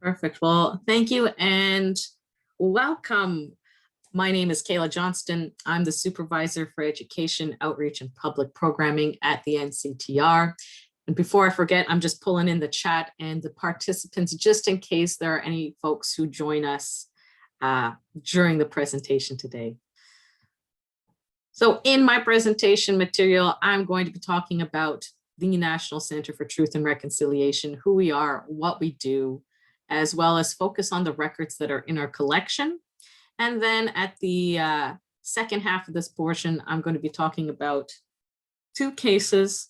Perfect. Well, thank you and welcome. My name is Kayla Johnston. I'm the Supervisor for Education, Outreach, and Public Programming at the NCTR. And before I forget, I'm just pulling in the chat and the participants, just in case there are any folks who join us during the presentation today. So in my presentation material, I'm going to be talking about the National Center for Truth and Reconciliation, who we are, what we do, as well as focus on the records that are in our collection. And then at the second half of this portion, I'm going to be talking about two cases,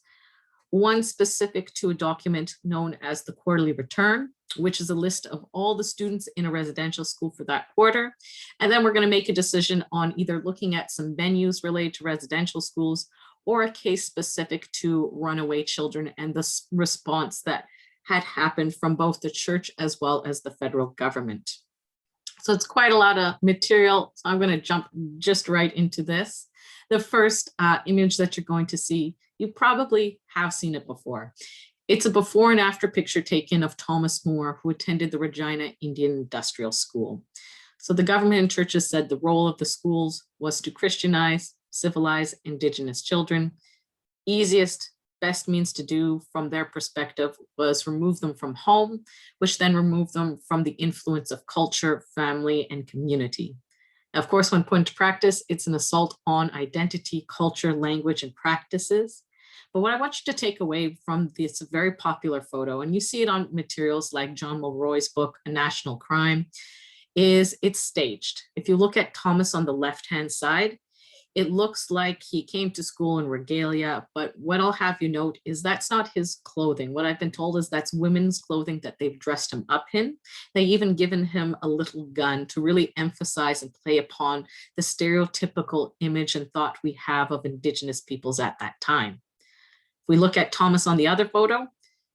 one specific to a document known as the quarterly return, which is a list of all the students in a residential school for that quarter. And then we're going to make a decision on either looking at some venues related to residential schools or a case specific to runaway children and the response that had happened from both the church as well as the federal government. So it's quite a lot of material. So I'm going to jump just right into this. The first image that you're going to see, you probably have seen it before. It's a before and after picture taken of Thomas More, who attended the Regina Indian Industrial School. So the government and churches said the role of the schools was to Christianize, civilize Indigenous children. Easiest, best means to do from their perspective was remove them from home, which then removed them from the influence of culture, family, and community. Now, of course, when put into practice, it's an assault on identity, culture, language, and practices. But what I want you to take away from this very popular photo, and you see it on materials like John Mulroy's book, A National Crime, is it's staged. If you look at Thomas on the left-hand side, it looks like he came to school in regalia, but what I'll have you note is that's not his clothing. What I've been told is that's women's clothing that they've dressed him up in. They even given him a little gun to really emphasize and play upon the stereotypical image and thought we have of Indigenous peoples at that time. If we look at Thomas on the other photo,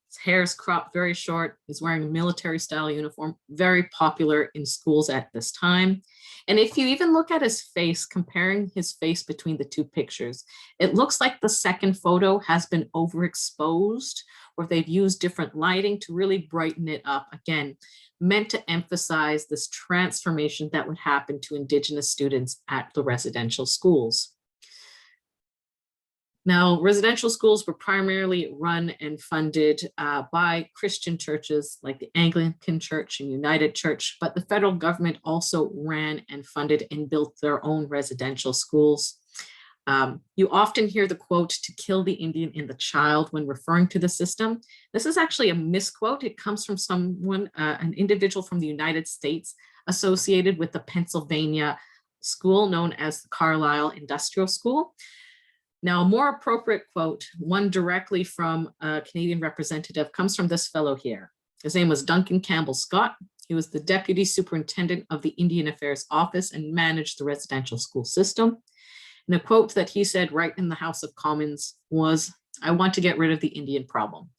his hair is cropped very short. He's wearing a military style uniform, very popular in schools at this time. And if you even look at his face, comparing his face between the two pictures, it looks like the second photo has been overexposed, or they've used different lighting to really brighten it up. Again, meant to emphasize this transformation that would happen to Indigenous students at the residential schools. Now, residential schools were primarily run and funded by Christian churches like the Anglican Church and United Church, but the federal government also ran and funded and built their own residential schools. You often hear the quote, "to kill the Indian in the child," when referring to the system. This is actually a misquote. It comes from someone, an individual from the United States associated with the Pennsylvania school known as the Carlisle Industrial School. Now, a more appropriate quote, one directly from a Canadian representative, comes from this fellow here. His name was Duncan Campbell Scott. He was the Deputy Superintendent of the Indian Affairs Office and managed the residential school system. And a quote that he said right in the House of Commons was, "I want to get rid of the Indian problem.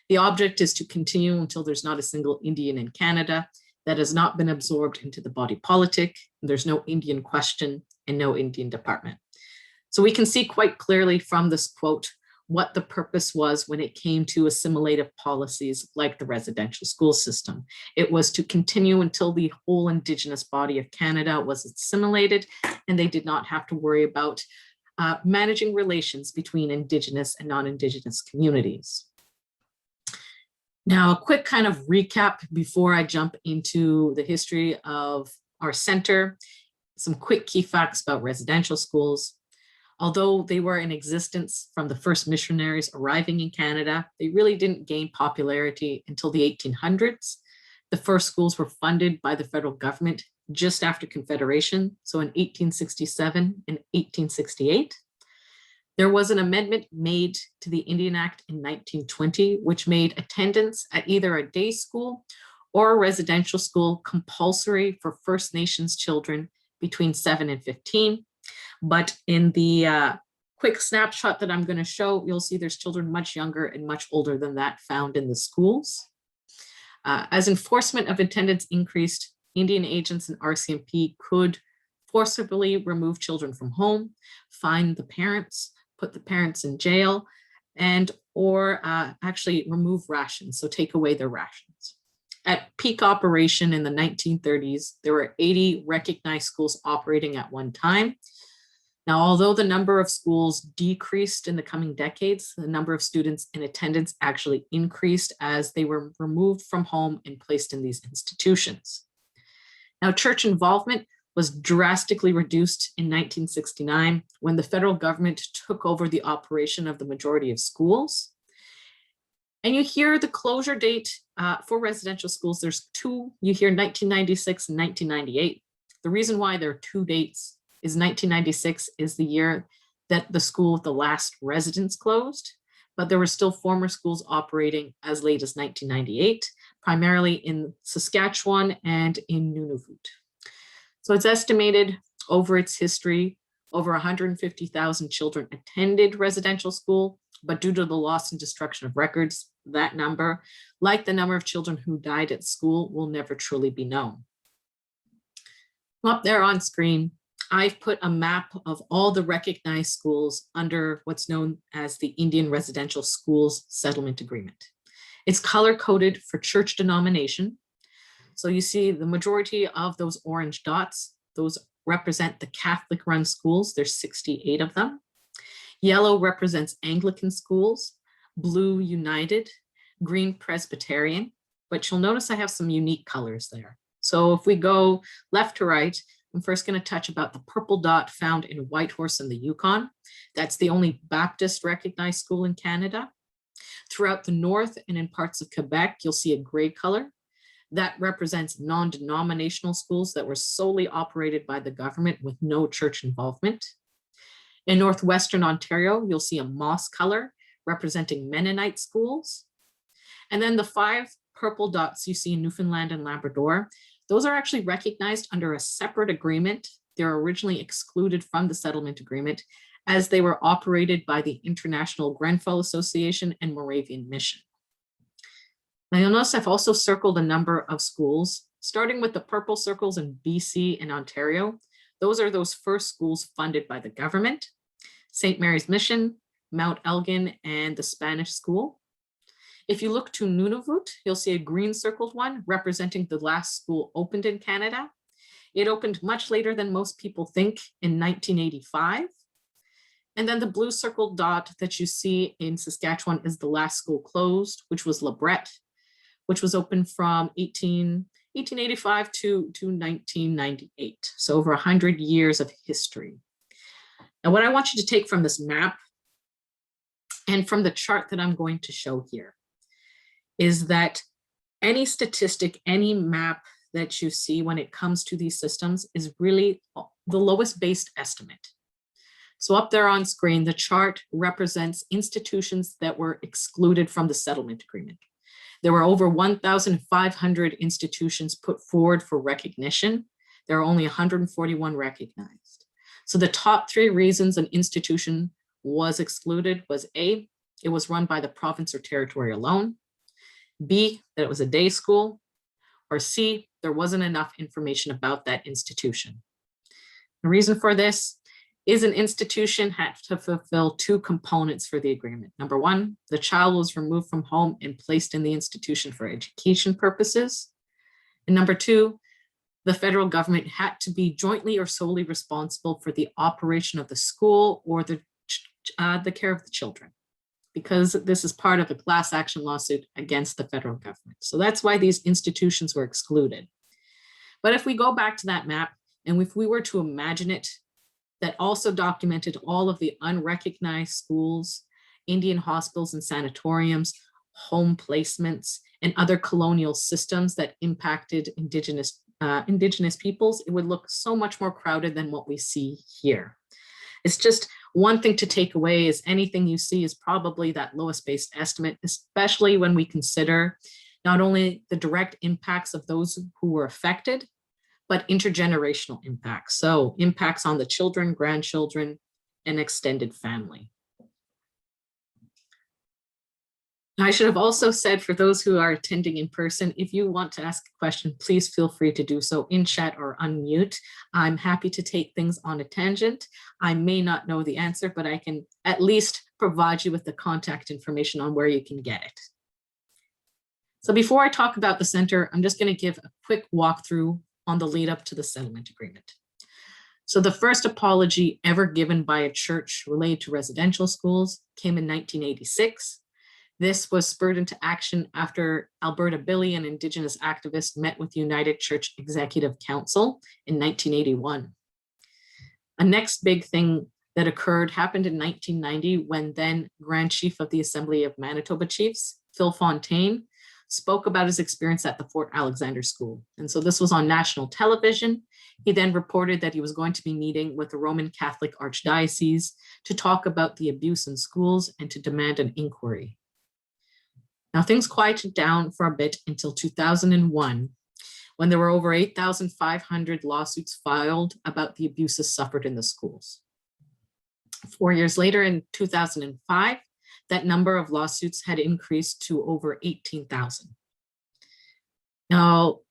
The object is to continue until there's not a single Indian in Canada that has not been absorbed into the body politic. There's no Indian question and no Indian department." So we can see quite clearly from this quote what the purpose was when it came to assimilative policies like the residential school system. It was to continue until the whole Indigenous body of Canada was assimilated, and they did not have to worry about managing relations between Indigenous and non-Indigenous communities. Now, a quick kind of recap before I jump into the history of our center. Some quick key facts about residential schools. Although they were in existence from the first missionaries arriving in Canada, they really didn't gain popularity until the 1800s. The first schools were funded by the federal government just after Confederation, so in 1867 and 1868. There was an amendment made to the Indian Act in 1920, which made attendance at either a day school or a residential school compulsory for First Nations children between 7 and 15. But in the quick snapshot that I'm going to show, you'll see there's children much younger and much older than that found in the schools. As enforcement of attendance increased, Indian agents and RCMP could forcibly remove children from home, fine the parents, put the parents in jail, and or actually remove rations, so take away their rations. At peak operation in the 1930s, there were 80 recognized schools operating at one time. Now, although the number of schools decreased in the coming decades, the number of students in attendance actually increased as they were removed from home and placed in these institutions. Now, church involvement was drastically reduced in 1969 when the federal government took over the operation of the majority of schools. And you hear the closure date for residential schools. There's two. You hear 1996 and 1998. The reason why there are two dates is 1996 is the year that the school with the last residents closed, but there were still former schools operating as late as 1998, primarily in Saskatchewan and in Nunavut. So it's estimated over its history, over 150,000 children attended residential school, but due to the loss and destruction of records, that number, like the number of children who died at school, will never truly be known. Up there on screen, I've put a map of all the recognized schools under what's known as the Indian Residential Schools Settlement Agreement. It's color-coded for church denomination. So you see the majority of those orange dots, those represent the Catholic-run schools. There's 68 of them. Yellow represents Anglican schools, blue United, green Presbyterian, but you'll notice I have some unique colors there. So if we go left to right, I'm first going to touch about the purple dot found in Whitehorse in the Yukon. That's the only Baptist recognized school in Canada. Throughout the north and in parts of Quebec, you'll see a gray color. That represents non-denominational schools that were solely operated by the government with no church involvement. In northwestern Ontario, you'll see a moss color representing Mennonite schools. And then the 5 purple dots you see in Newfoundland and Labrador, those are actually recognized under a separate agreement. They're originally excluded from the settlement agreement as they were operated by the International Grenfell Association and Moravian Mission. Now you'll notice I've also circled a number of schools, starting with the purple circles in BC and Ontario. Those are those first schools funded by the government: St. Mary's Mission, Mount Elgin, and the Spanish School. If you look to Nunavut, you'll see a green circled one representing the last school opened in Canada. It opened much later than most people think, in 1985. And then the blue circled dot that you see in Saskatchewan is the last school closed, which was Lebret, which was open from 1885 to 1998. So over 100 years of history. Now what I want you to take from this map and from the chart that I'm going to show here is that any statistic, any map that you see when it comes to these systems is really the lowest based estimate. So up there on screen, the chart represents institutions that were excluded from the settlement agreement. There were over 1,500 institutions put forward for recognition. There are only 141 recognized. So the top 3 reasons an institution was excluded was A, it was run by the province or territory alone; B, that it was a day school; or C, there wasn't enough information about that institution. The reason for this is an institution had to fulfill 2 components for the agreement. Number 1, the child was removed from home and placed in the institution for education purposes. And number 2, the federal government had to be jointly or solely responsible for the operation of the school or the care of the children, because this is part of a class action lawsuit against the federal government. So that's why these institutions were excluded. But if we go back to that map, and if we were to imagine it, that also documented all of the unrecognized schools, Indian hospitals and sanatoriums, home placements, and other colonial systems that impacted Indigenous peoples, it would look so much more crowded than what we see here. It's just one thing to take away is anything you see is probably that lowest based estimate, especially when we consider not only the direct impacts of those who were affected, but intergenerational impacts. So impacts on the children, grandchildren, and extended family. I should have also said, for those who are attending in person, if you want to ask a question, please feel free to do so in chat or unmute. I'm happy to take things on a tangent. I may not know the answer, but I can at least provide you with the contact information on where you can get it. So before I talk about the center, I'm just going to give a quick walkthrough on the lead up to the settlement agreement. So the first apology ever given by a church related to residential schools came in 1986. This was spurred into action after Alberta Billy, an Indigenous activist, met with United Church Executive Council in 1981. A next big thing that occurred happened in 1990 when then Grand Chief of the Assembly of Manitoba Chiefs, Phil Fontaine, spoke about his experience at the Fort Alexander School. And so this was on national television. He then reported that he was going to be meeting with the Roman Catholic Archdiocese to talk about the abuse in schools and to demand an inquiry. Now things quieted down for a bit until 2001, when there were over 8,500 lawsuits filed about the abuses suffered in the schools. 4 years later, in 2005, that number of lawsuits had increased to over 18,000. Now,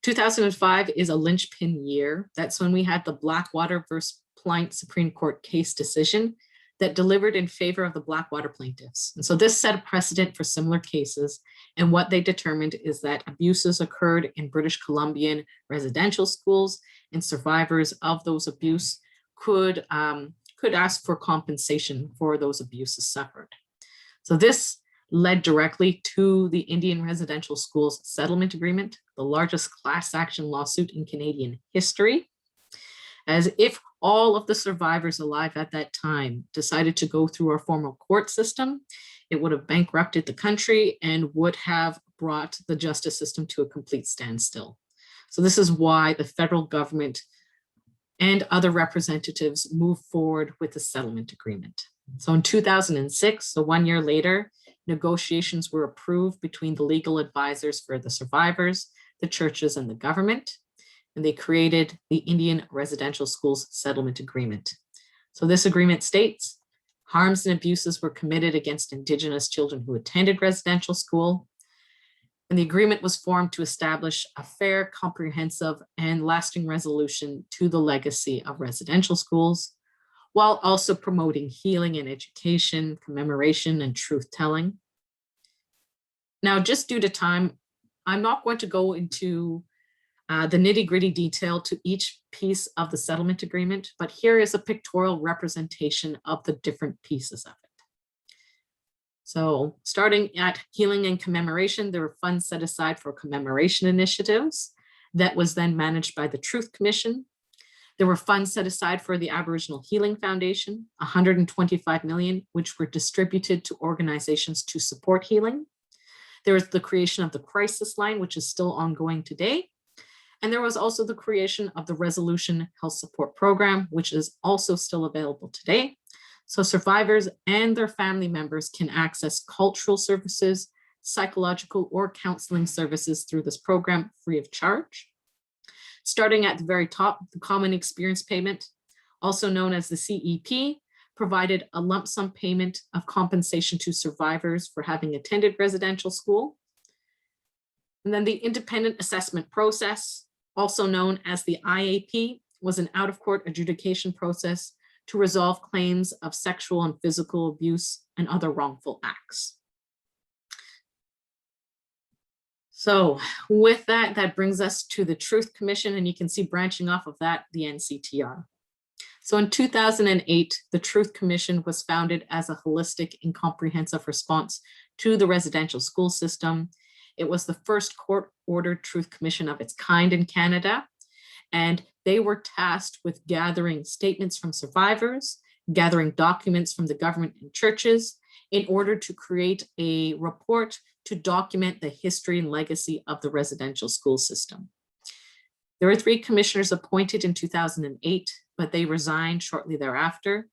2005 is a linchpin year. That's when we had the Blackwater versus Pliant Supreme Court case decision that delivered in favor of the Blackwater plaintiffs. And so this set a precedent for similar cases. And what they determined is that abuses occurred in British Columbian residential schools, and survivors of those abuse could ask for compensation for those abuses suffered. So this led directly to the Indian Residential Schools Settlement Agreement, the largest class action lawsuit in Canadian history. As if all of the survivors alive at that time decided to go through our formal court system, it would have bankrupted the country and would have brought the justice system to a complete standstill. So this is why the federal government and other representatives moved forward with the settlement agreement. So in 2006, so 1 year later, negotiations were approved between the legal advisors for the survivors, the churches, and the government, and they created the Indian Residential Schools Settlement Agreement. So this agreement states, harms and abuses were committed against Indigenous children who attended residential school, and the agreement was formed to establish a fair, comprehensive, and lasting resolution to the legacy of residential schools, while also promoting healing and education, commemoration, and truth-telling. Now, just due to time, I'm not going to go into the nitty-gritty detail to each piece of the settlement agreement, but here is a pictorial representation of the different pieces of it. So starting at healing and commemoration, there were funds set aside for commemoration initiatives that was then managed by the Truth Commission. There were funds set aside for the Aboriginal Healing Foundation, 125 million, which were distributed to organizations to support healing. There was the creation of the crisis line, which is still ongoing today. And there was also the creation of the Resolution Health Support Program, which is also still available today. So survivors and their family members can access cultural services, psychological or counseling services through this program free of charge. Starting at the very top, the Common Experience Payment, also known as the CEP, provided a lump sum payment of compensation to survivors for having attended residential school. And then the Independent Assessment Process, also known as the IAP, was an out-of-court adjudication process to resolve claims of sexual and physical abuse and other wrongful acts. So with that, that brings us to the Truth Commission, and you can see branching off of that, the NCTR. So in 2008, the Truth Commission was founded as a holistic and comprehensive response to the residential school system. It was the first court-ordered Truth Commission of its kind in Canada, and they were tasked with gathering statements from survivors, gathering documents from the government and churches in order to create a report to document the history and legacy of the residential school system. There were 3 commissioners appointed in 2008, but they resigned shortly thereafter.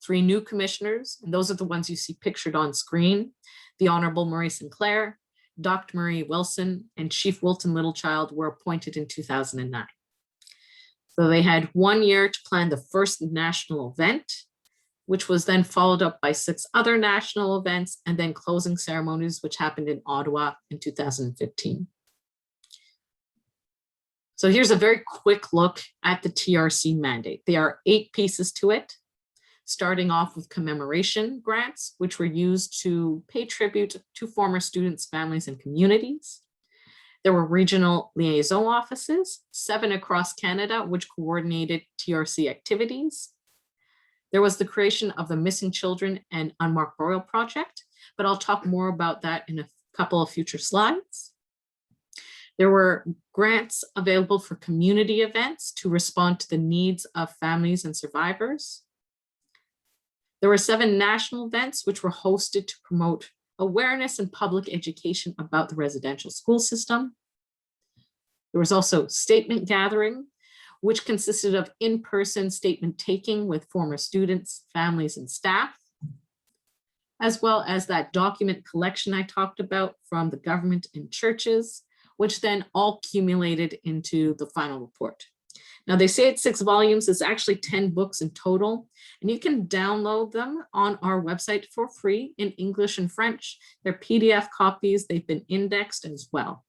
3 new commissioners, and those are the ones you see pictured on screen: the Honorable Murray Sinclair, Dr. Marie Wilson, and Chief Wilton Littlechild were appointed in 2009. So they had 1 year to plan the first national event, which was then followed up by 6 other national events and then closing ceremonies, which happened in Ottawa in 2015. So here's a very quick look at the TRC mandate. There are 8 pieces to it. starting off with commemoration grants, which were used to pay tribute to former students, families, and communities. There were regional liaison offices, 7 across Canada, which coordinated TRC activities. There was the creation of the Missing Children and Unmarked Burial Project, but I'll talk more about that in a couple of future slides. There were grants available for community events to respond to the needs of families and survivors. There were 7 national events which were hosted to promote awareness and public education about the residential school system. There was also statement gathering, which consisted of in-person statement taking with former students, families, and staff, as well as that document collection I talked about from the government and churches, which then all accumulated into the final report. Now they say it's 6 volumes, it's actually 10 books in total, and you can download them on our website for free in English and French. They're PDF copies, they've been indexed as well.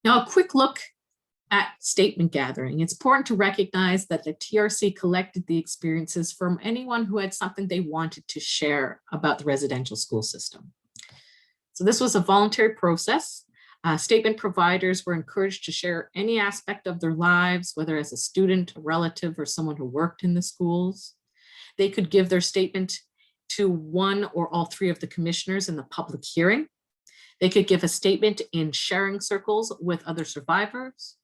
Now a quick look at statement gathering. It's important to recognize that the TRC collected the experiences from anyone who had something they wanted to share about the residential school system. So this was a voluntary process. Statement providers were encouraged to share any aspect of their lives, whether as a student, a relative, or someone who worked in the schools. They could give their statement to 1 or all 3 of the commissioners in the public hearing. They could give a statement in sharing circles with other survivors,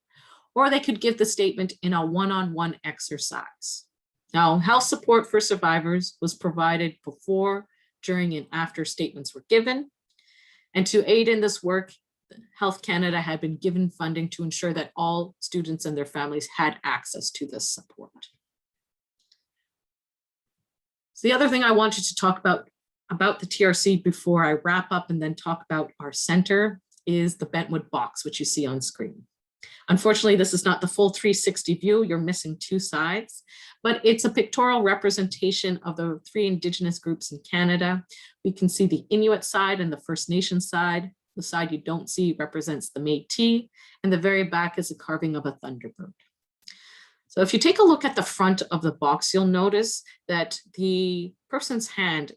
or they could give the statement in a one-on-one exercise. Now, health support for survivors was provided before, during, and after statements were given. And to aid in this work, Health Canada had been given funding to ensure that all students and their families had access to this support. So the other thing I wanted to talk about the TRC before I wrap up and then talk about our center is the bentwood box, which you see on screen. Unfortunately, this is not the full 360 view. You're missing 2 sides, but it's a pictorial representation of the 3 Indigenous groups in Canada. We can see the Inuit side and the First Nations side. The side you don't see represents the Métis, and the very back is a carving of a thunderbird. So if you take a look at the front of the box, you'll notice that the person's hand,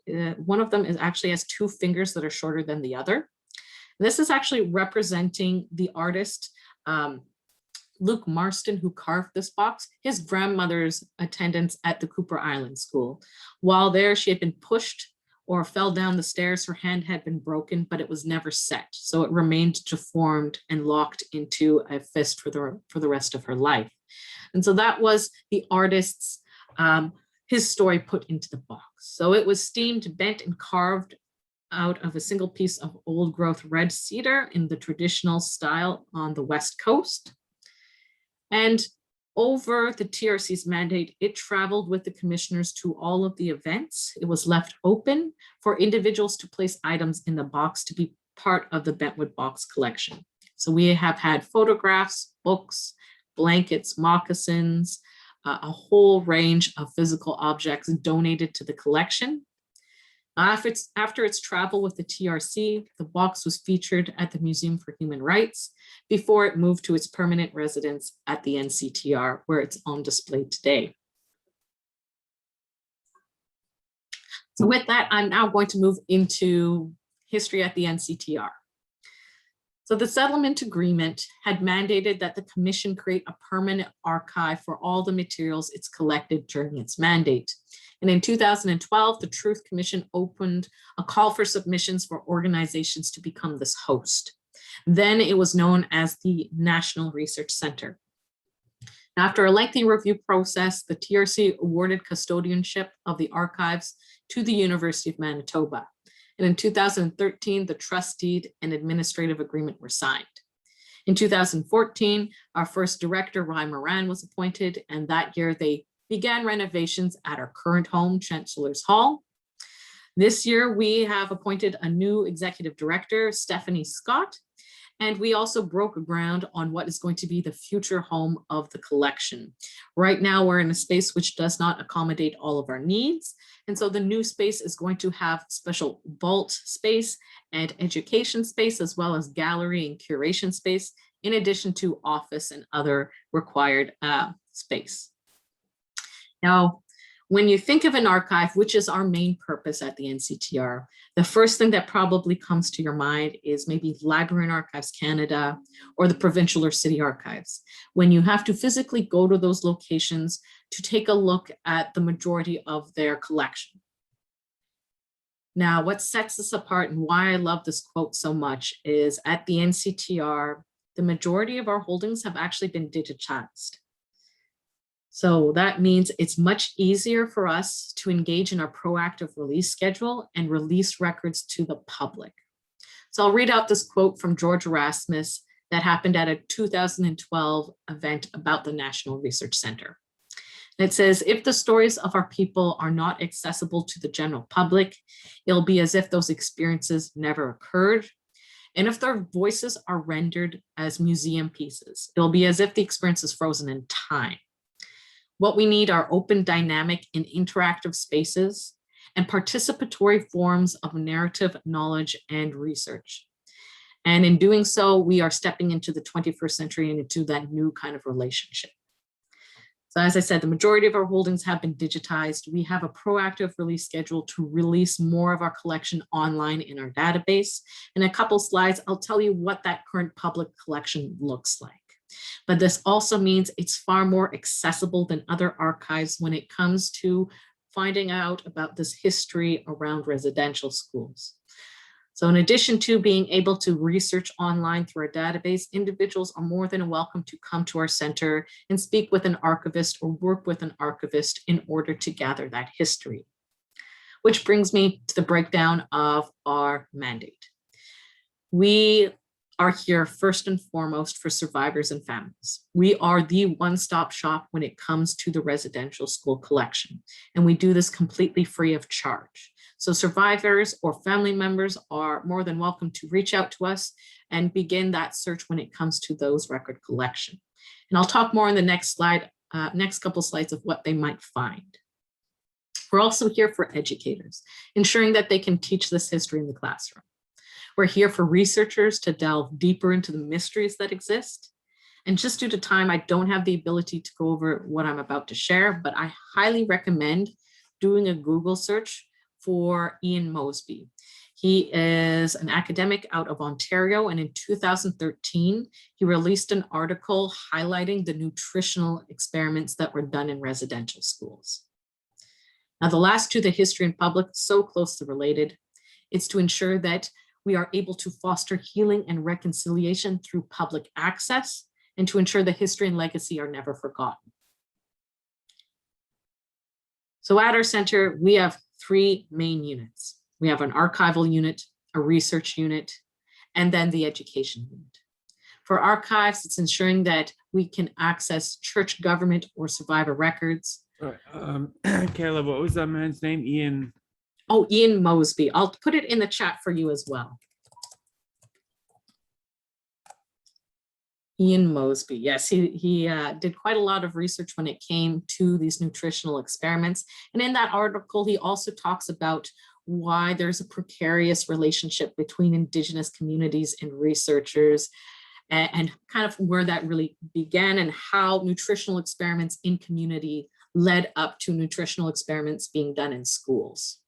one of them actually has 2 fingers that are shorter than the other. And this is actually representing the artist, Luke Marston, who carved this box, his grandmother's attendance at the Cooper Island School. While there, she had been pushed or fell down the stairs. Her hand had been broken, but it was never set. So it remained deformed and locked into a fist for the rest of her life. And so that was the artist's, his story put into the box. So it was steamed, bent, and carved out of a single piece of old growth red cedar in the traditional style on the West Coast. And over the TRC's mandate, it traveled with the commissioners to all of the events. It was left open for individuals to place items in the box to be part of the bentwood box collection. So we have had photographs, books, blankets, moccasins, a whole range of physical objects donated to the collection. After its travel with the TRC, the box was featured at the Museum for Human Rights before it moved to its permanent residence at the NCTR, where it's on display today. So with that, I'm now going to move into history at the NCTR. So the settlement agreement had mandated that the commission create a permanent archive for all the materials it's collected during its mandate. And in 2012, the Truth Commission opened a call for submissions for organizations to become this host. Then it was known as the National Research Center. After a lengthy review process, the TRC awarded custodianship of the archives to the University of Manitoba. And in 2013, the trust deed and administrative agreement were signed. In 2014, our first director, Ryan Moran, was appointed, and that year they began renovations at our current home, Chancellor's Hall. This year, we have appointed a new executive director, Stephanie Scott, and we also broke ground on what is going to be the future home of the collection. Right now, we're in a space which does not accommodate all of our needs, and so the new space is going to have special vault space and education space, as well as gallery and curation space, in addition to office and other required space. Now, When you think of an archive, which is our main purpose at the NCTR, the first thing that probably comes to your mind is maybe Library and Archives Canada or the provincial or city archives, when you have to physically go to those locations to take a look at the majority of their collection. Now, what sets us apart and why I love this quote so much is at the NCTR, the majority of our holdings have actually been digitized. So that means it's much easier for us to engage in our proactive release schedule and release records to the public. So I'll read out this quote from George Erasmus that happened at a 2012 event about the National Research Center. It says, if the stories of our people are not accessible to the general public, it'll be as if those experiences never occurred. And if their voices are rendered as museum pieces, it'll be as if the experience is frozen in time. What we need are open, dynamic, and interactive spaces and participatory forms of narrative, knowledge, and research. And in doing so, we are stepping into the 21st century and into that new kind of relationship. So as I said, the majority of our holdings have been digitized. We have a proactive release schedule to release more of our collection online in our database. In a couple slides, I'll tell you what that current public collection looks like. But this also means it's far more accessible than other archives when it comes to finding out about this history around residential schools. So in addition to being able to research online through our database, individuals are more than welcome to come to our center and speak with an archivist or work with an archivist in order to gather that history. Which brings me to the breakdown of our mandate. We are here first and foremost for survivors and families. We are the one-stop shop when it comes to the residential school collection, and we do this completely free of charge. So survivors or family members are more than welcome to reach out to us and begin that search when it comes to those record collection. And I'll talk more in the next slide, next couple slides of what they might find. We're also here for educators, ensuring that they can teach this history in the classroom. We're here for researchers to delve deeper into the mysteries that exist. And just due to time, I don't have the ability to go over what I'm about to share, but I highly recommend doing a Google search for Ian Mosby. He is an academic out of Ontario, and in 2013, he released an article highlighting the nutritional experiments that were done in residential schools. Now, the last two, the history and public, so closely related. It's to ensure that we are able to foster healing and reconciliation through public access and to ensure the history and legacy are never forgotten. So at our center, we have three main units. We have an archival unit, a research unit, and then the education unit. For archives, it's ensuring that we can access church, government, or survivor records. Kayla, what was that man's name? Ian? Oh, Ian Mosby. I'll put it in the chat for you as well. Ian Mosby. Yes, he did quite a lot of research when it came to these nutritional experiments. And in that article, he also talks about why there's a precarious relationship between Indigenous communities and researchers, and kind of where that really began and how nutritional experiments in community led up to nutritional experiments being done in schools.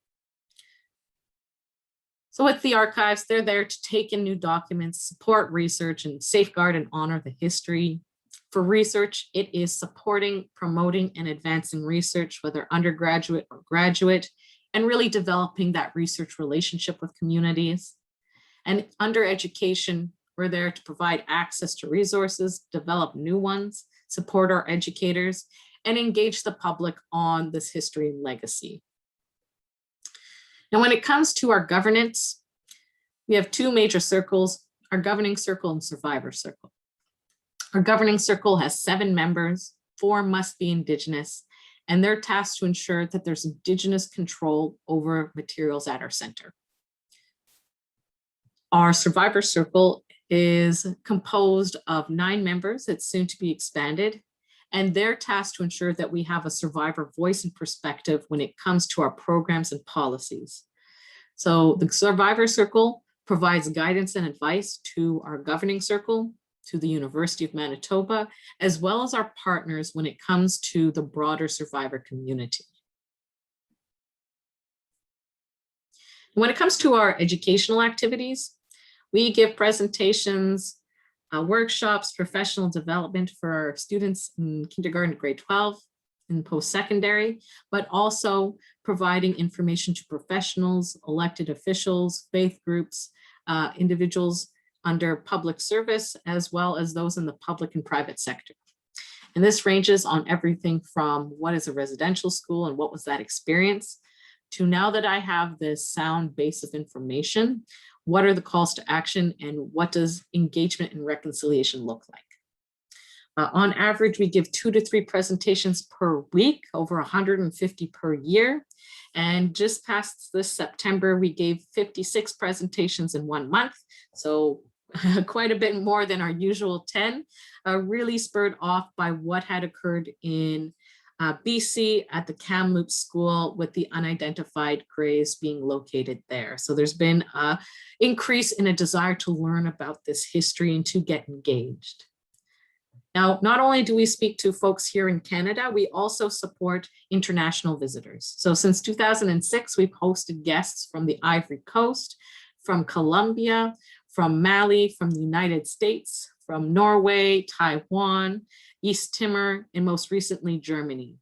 So with the archives, they're there to take in new documents, support research, and safeguard and honor the history. For research, it is supporting, promoting, and advancing research, whether undergraduate or graduate, and really developing that research relationship with communities. And under education, we're there to provide access to resources, develop new ones, support our educators, and engage the public on this history and legacy. Now, when it comes to our governance, we have two major circles, our governing circle and survivor circle. Our governing circle has 7 members, 4 must be Indigenous, and they're tasked to ensure that there's Indigenous control over materials at our center. Our survivor circle is composed of 9 members. It's soon to be expanded. And they're tasked to ensure that we have a survivor voice and perspective when it comes to our programs and policies. So the survivor circle provides guidance and advice to our governing circle, to the University of Manitoba, as well as our partners when it comes to the broader survivor community. When it comes to our educational activities, we give presentations, workshops, professional development for our students in kindergarten to grade 12 and post-secondary, but also providing information to professionals, elected officials, faith groups, individuals under public service, as well as those in the public and private sector. And this ranges on everything from what is a residential school and what was that experience, to now that I have this sound base of information, what are the calls to action and what does engagement and reconciliation look like? On average, we give 2 to 3 presentations per week, over 150 per year. And just past this September, we gave 56 presentations in 1 month. So quite a bit more than our usual 10, really spurred off by what had occurred in BC at the Kamloops School with the unidentified graves being located there. So there's been an increase in a desire to learn about this history and to get engaged. Now, not only do we speak to folks here in Canada, we also support international visitors. So since 2006, we've hosted guests from the Ivory Coast, from Colombia, from Mali, from the United States, from Norway, Taiwan, East Timor, and most recently Germany.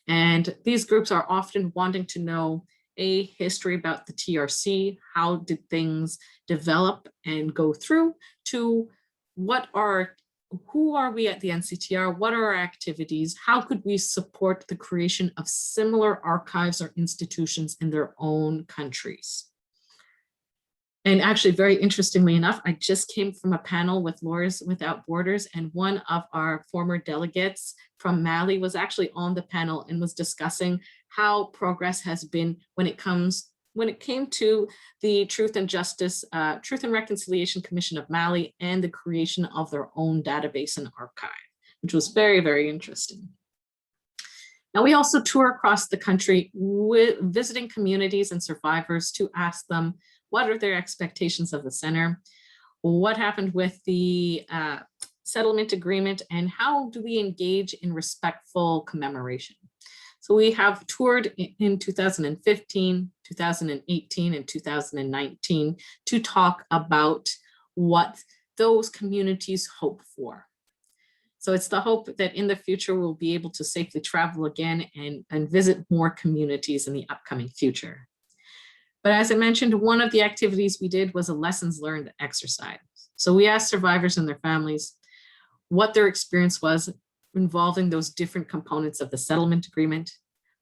And these groups are often wanting to know a history about the TRC, how did things develop and go through, to who are we at the NCTR, what are our activities, how could we support the creation of similar archives or institutions in their own countries. And actually, very interestingly enough, I just came from a panel with Lawyers Without Borders, and one of our former delegates from Mali was actually on the panel and was discussing how progress has been when it came to the Truth and Reconciliation Commission of Mali and the creation of their own database and archive, which was very, very interesting. Now, we also tour across the country visiting communities and survivors to ask them, what are their expectations of the center? What happened with the settlement agreement, and how do we engage in respectful commemoration? So we have toured in 2015, 2018, and 2019 to talk about what those communities hope for. So it's the hope that in the future we'll be able to safely travel again and visit more communities in the upcoming future. But as I mentioned, one of the activities we did was a lessons learned exercise. So we asked survivors and their families what their experience was involving those different components of the settlement agreement,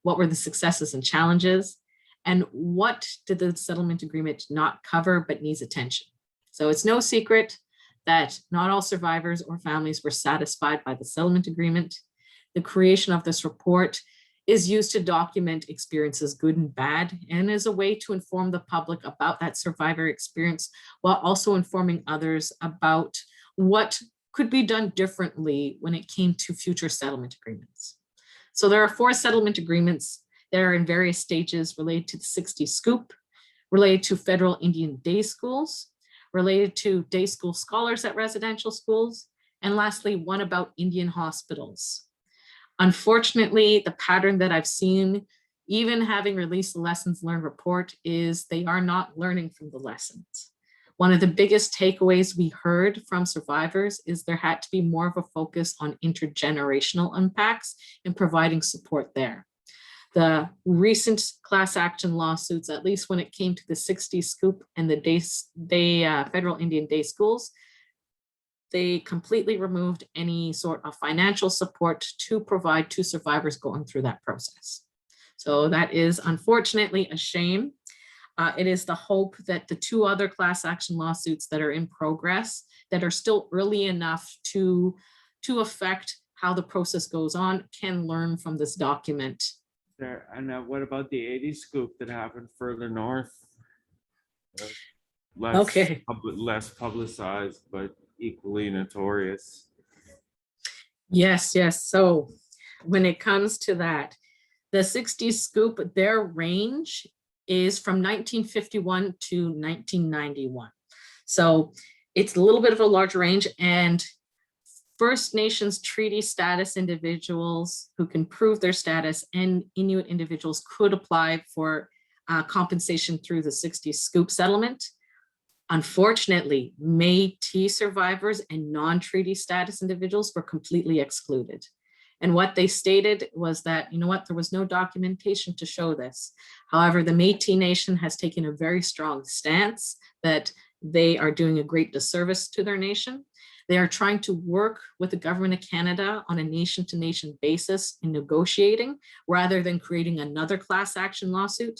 what were the successes and challenges, and what did the settlement agreement not cover but needs attention. So it's no secret that not all survivors or families were satisfied by the settlement agreement. The creation of this report is used to document experiences, good and bad, and as a way to inform the public about that survivor experience, while also informing others about what could be done differently when it came to future settlement agreements. So there are 4 settlement agreements that are in various stages related to the 60 Scoop, related to federal Indian day schools, related to day school scholars at residential schools, and lastly, one about Indian hospitals. Unfortunately, the pattern that I've seen, even having released the lessons learned report, is they are not learning from the lessons. One of the biggest takeaways we heard from survivors is there had to be more of a focus on intergenerational impacts and providing support there. The recent class action lawsuits, at least when it came to the 60 Scoop and the federal Indian day schools, they completely removed any sort of financial support to provide to survivors going through that process. So that is unfortunately a shame. It is the hope that the 2 other class action lawsuits that are in progress, that are still early enough to affect how the process goes on, can learn from this document. There, and what about the 80 Scoop that happened further north? Less publicized, but equally notorious. Yes. So when it comes to that, the 60 Scoop, their range is from 1951 to 1991. So it's a little bit of a large range, and First Nations treaty status individuals who can prove their status and Inuit individuals could apply for compensation through the 60s scoop settlement. Unfortunately, Métis survivors and non-treaty status individuals were completely excluded. And what they stated was that, you know what, there was no documentation to show this. However, the Métis Nation has taken a very strong stance that they are doing a great disservice to their nation. They are trying to work with the government of Canada on a nation-to-nation basis in negotiating rather than creating another class action lawsuit.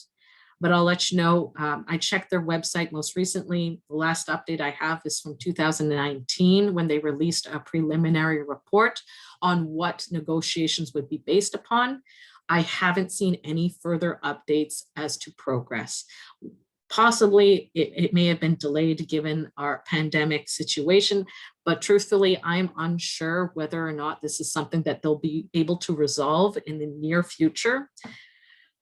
But I'll let you know, I checked their website most recently. The last update I have is from 2019 when they released a preliminary report on what negotiations would be based upon. I haven't seen any further updates as to progress. Possibly it may have been delayed given our pandemic situation, but truthfully, I'm unsure whether or not this is something that they'll be able to resolve in the near future.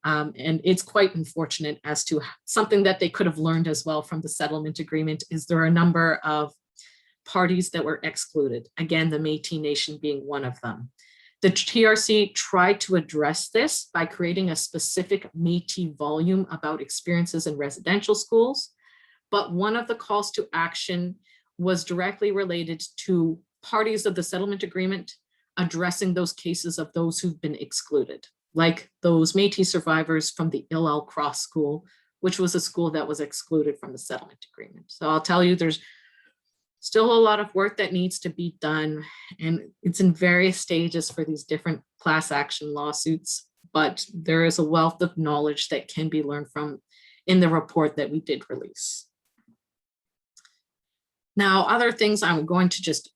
And it's quite unfortunate as to something that they could have learned as well from the settlement agreement is there are a number of parties that were excluded. Again, the Métis Nation being one of them. The TRC tried to address this by creating a specific Métis volume about experiences in residential schools. But one of the calls to action was directly related to parties of the settlement agreement addressing those cases of those who've been excluded, like those Métis survivors from the Illel Cross School, which was a school that was excluded from the settlement agreement. So I'll tell you, there's still a lot of work that needs to be done, and it's in various stages for these different class action lawsuits, but there is a wealth of knowledge that can be learned from in the report that we did release. Now, other things I'm going to just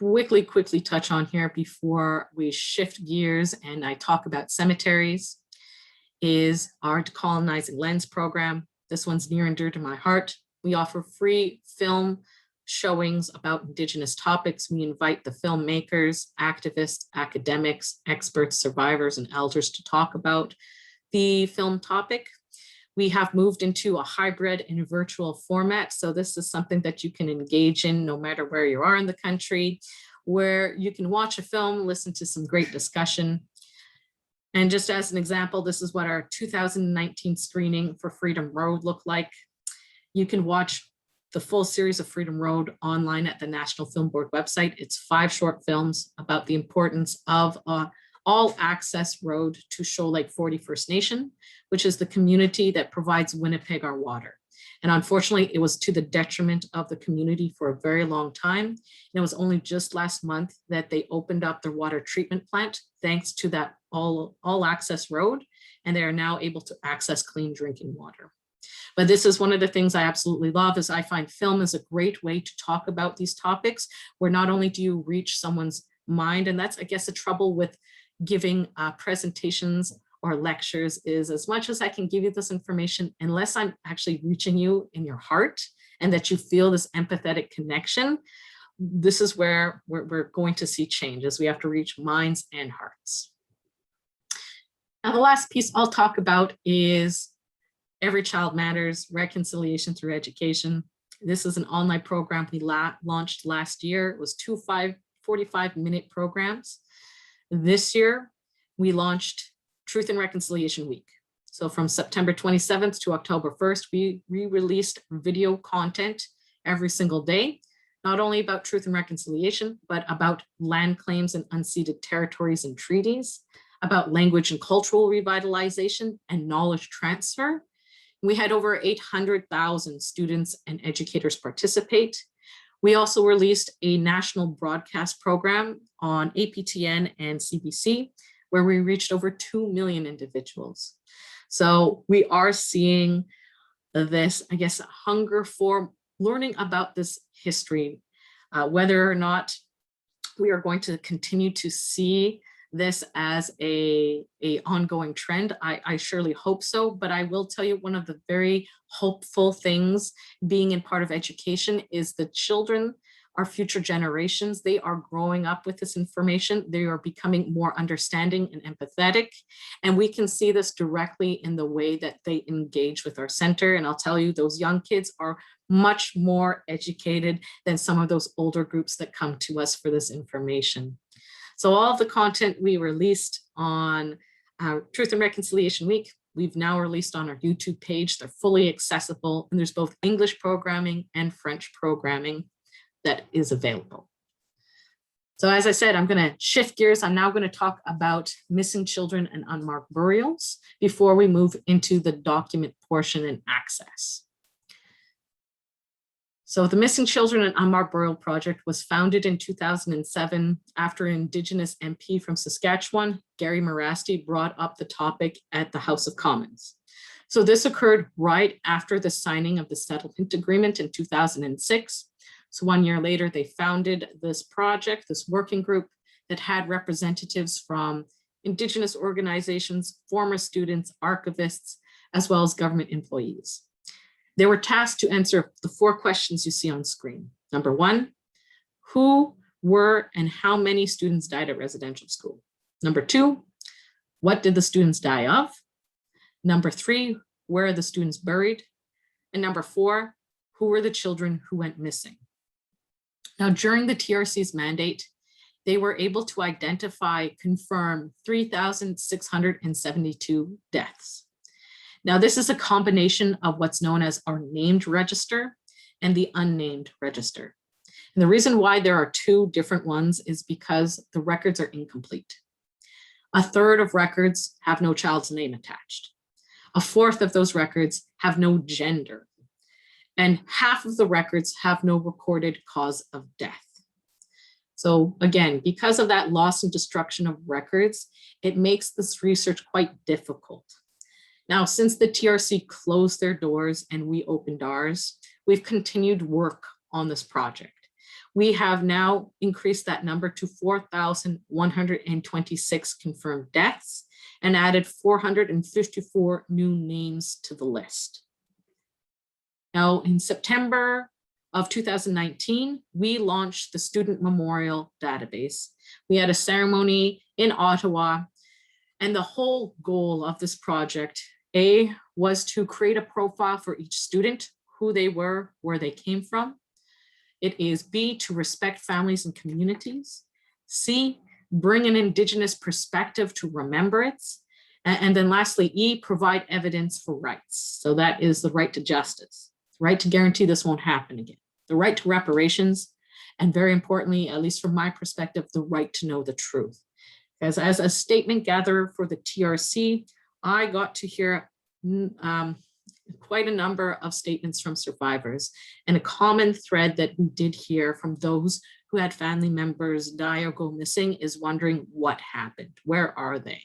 quickly touch on here before we shift gears and I talk about cemeteries is our Decolonizing Lens program. This one's near and dear to my heart. We offer free film showings about Indigenous topics. We invite the filmmakers, activists, academics, experts, survivors, and elders to talk about the film topic. We have moved into a hybrid and virtual format. So this is something that you can engage in no matter where you are in the country, where you can watch a film, listen to some great discussion. And just as an example, this is what our 2019 screening for Freedom Road looked like. You can watch the full series of Freedom Road online at the National Film Board website. It's 5 short films about the importance of all access road to Shoal Lake 40 First Nation, which is the community that provides Winnipeg our water. And unfortunately, it was to the detriment of the community for a very long time. And it was only just last month that they opened up their water treatment plant, thanks to that all access road. And they are now able to access clean drinking water. But this is one of the things I absolutely love is I find film is a great way to talk about these topics where not only do you reach someone's mind, and that's, I guess, the trouble with giving presentations or lectures is as much as I can give you this information, unless I'm actually reaching you in your heart and that you feel this empathetic connection, this is where we're going to see changes. We have to reach minds and hearts. Now, the last piece I'll talk about is Every Child Matters, Reconciliation Through Education. This is an online program we launched last year. It was 2 45-minute programs. This year, we launched Truth and Reconciliation Week. So from September 27th to October 1st, we released video content every single day, not only about truth and reconciliation, but about land claims and unceded territories and treaties, about language and cultural revitalization and knowledge transfer. We had over 800,000 students and educators participate. We also released a national broadcast program on APTN and CBC, where we reached over 2 million individuals. So we are seeing this, I guess, hunger for learning about this history, whether or not we are going to continue to see this as a ongoing trend. I surely hope so, but I will tell you one of the very hopeful things being in part of education is the children, our future generations, they are growing up with this information. They are becoming more understanding and empathetic. And we can see this directly in the way that they engage with our center. And I'll tell you, those young kids are much more educated than some of those older groups that come to us for this information. So all of the content we released on Truth and Reconciliation Week we've now released on our YouTube page. They're fully accessible, and there's both English programming and French programming that is available. So as I said, I'm going to shift gears. I'm now going to talk about missing children and unmarked burials before we move into the document portion and access. So the Missing Children and Unmarked Burial Project was founded in 2007 after an Indigenous MP from Saskatchewan, Gary Morasti, brought up the topic at the House of Commons. So this occurred right after the signing of the settlement agreement in 2006. So 1 year later, they founded this project, this working group that had representatives from Indigenous organizations, former students, archivists, as well as government employees. They were tasked to answer the 4 questions you see on screen. Number 1, who were and how many students died at residential school? Number 2, what did the students die of? Number 3, where are the students buried? And number 4, who were the children who went missing? Now, during the TRC's mandate, they were able to confirm 3,672 deaths. Now, this is a combination of what's known as our named register and the unnamed register. And the reason why there are 2 different ones is because the records are incomplete. A third of records have no child's name attached. A fourth of those records have no gender. And half of the records have no recorded cause of death. So again, because of that loss and destruction of records, it makes this research quite difficult. Now, since the TRC closed their doors and we opened ours, we've continued work on this project. We have now increased that number to 4,126 confirmed deaths and added 454 new names to the list. Now, in September of 2019, we launched the Student Memorial Database. We had a ceremony in Ottawa, and the whole goal of this project, A, was to create a profile for each student, who they were, where they came from. It is B, to respect families and communities. C, bring an Indigenous perspective to remembrance. And then lastly, E, provide evidence for rights. So that is the right to justice, right to guarantee this won't happen again, the right to reparations, and very importantly, at least from my perspective, the right to know the truth. As a statement gatherer for the TRC, I got to hear quite a number of statements from survivors, and a common thread that we did hear from those who had family members die or go missing is wondering what happened, where are they?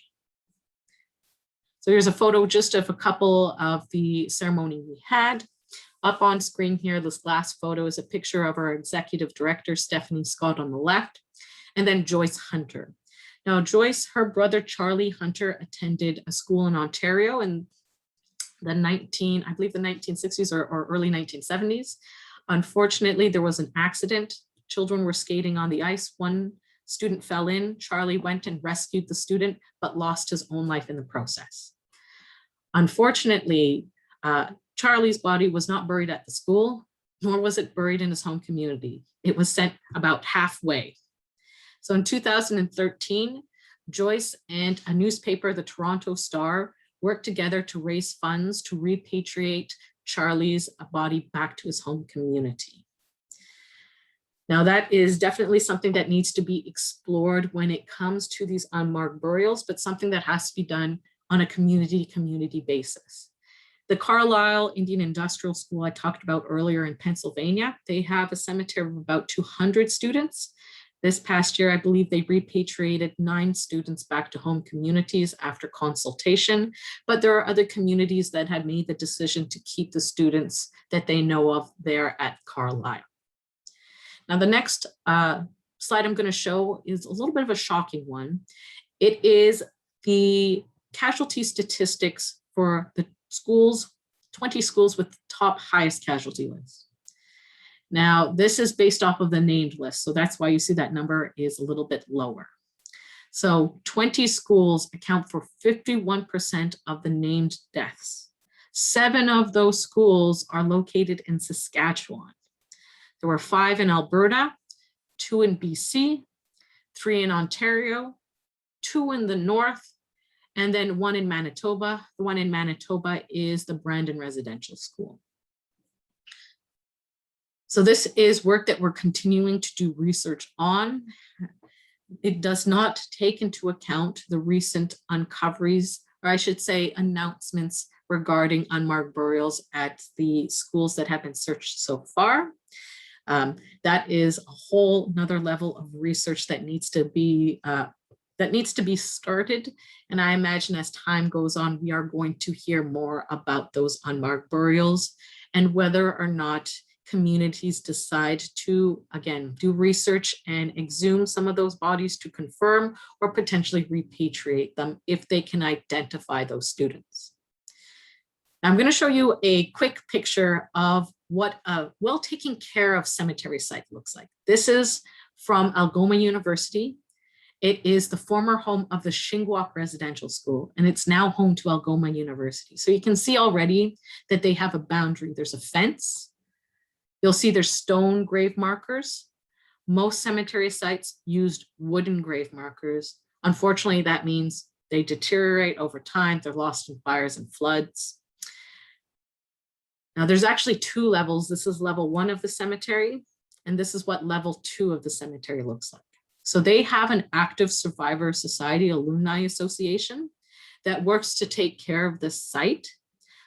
So here's a photo just of a couple of the ceremony we had. Up on screen here, this last photo is a picture of our executive director, Stephanie Scott, on the left, and then Joyce Hunter. Now, Joyce, her brother, Charlie Hunter, attended a school in Ontario in the 1960s or early 1970s. Unfortunately, there was an accident. Children were skating on the ice. One student fell in. Charlie went and rescued the student, but lost his own life in the process. Unfortunately, Charlie's body was not buried at the school, nor was it buried in his home community. It was sent about halfway. So in 2013, Joyce and a newspaper, the Toronto Star, worked together to raise funds to repatriate Charlie's body back to his home community. Now, that is definitely something that needs to be explored when it comes to these unmarked burials, but something that has to be done on a community basis. The Carlisle Indian Industrial School I talked about earlier in Pennsylvania, they have a cemetery of about 200 students. This past year, I believe they repatriated 9 students back to home communities after consultation, but there are other communities that had made the decision to keep the students that they know of there at Carlisle. Now, the next slide I'm going to show is a little bit of a shocking one. It is the casualty statistics for the schools, 20 schools with the top highest casualty list. Now, this is based off of the named list, so that's why you see that number is a little bit lower. So 20 schools account for 51% of the named deaths. 7 of those schools are located in Saskatchewan. There were 5 in Alberta, 2 in BC, 3 in Ontario, 2 in the north, and then one in Manitoba. The one in Manitoba is the Brandon Residential School. So this is work that we're continuing to do research on. It does not take into account the recent uncoveries, or I should say announcements regarding unmarked burials at the schools that have been searched so far. That is a whole another level of research that needs to be started. And I imagine as time goes on, we are going to hear more about those unmarked burials and whether or not communities decide to, again, do research and exhume some of those bodies to confirm or potentially repatriate them if they can identify those students. Now, I'm going to show you a quick picture of what a well taken care of cemetery site looks like. This is from Algoma University. It is the former home of the Shingwauk Residential School, and it's now home to Algoma University. So you can see already that they have a boundary. There's a fence. You'll see there's stone grave markers. Most cemetery sites used wooden grave markers. Unfortunately, that means they deteriorate over time. They're lost in fires and floods. Now there's actually two levels. This is level 1 of the cemetery, and this is what level 2 of the cemetery looks like. So they have an active Survivor Society Alumni Association that works to take care of this site.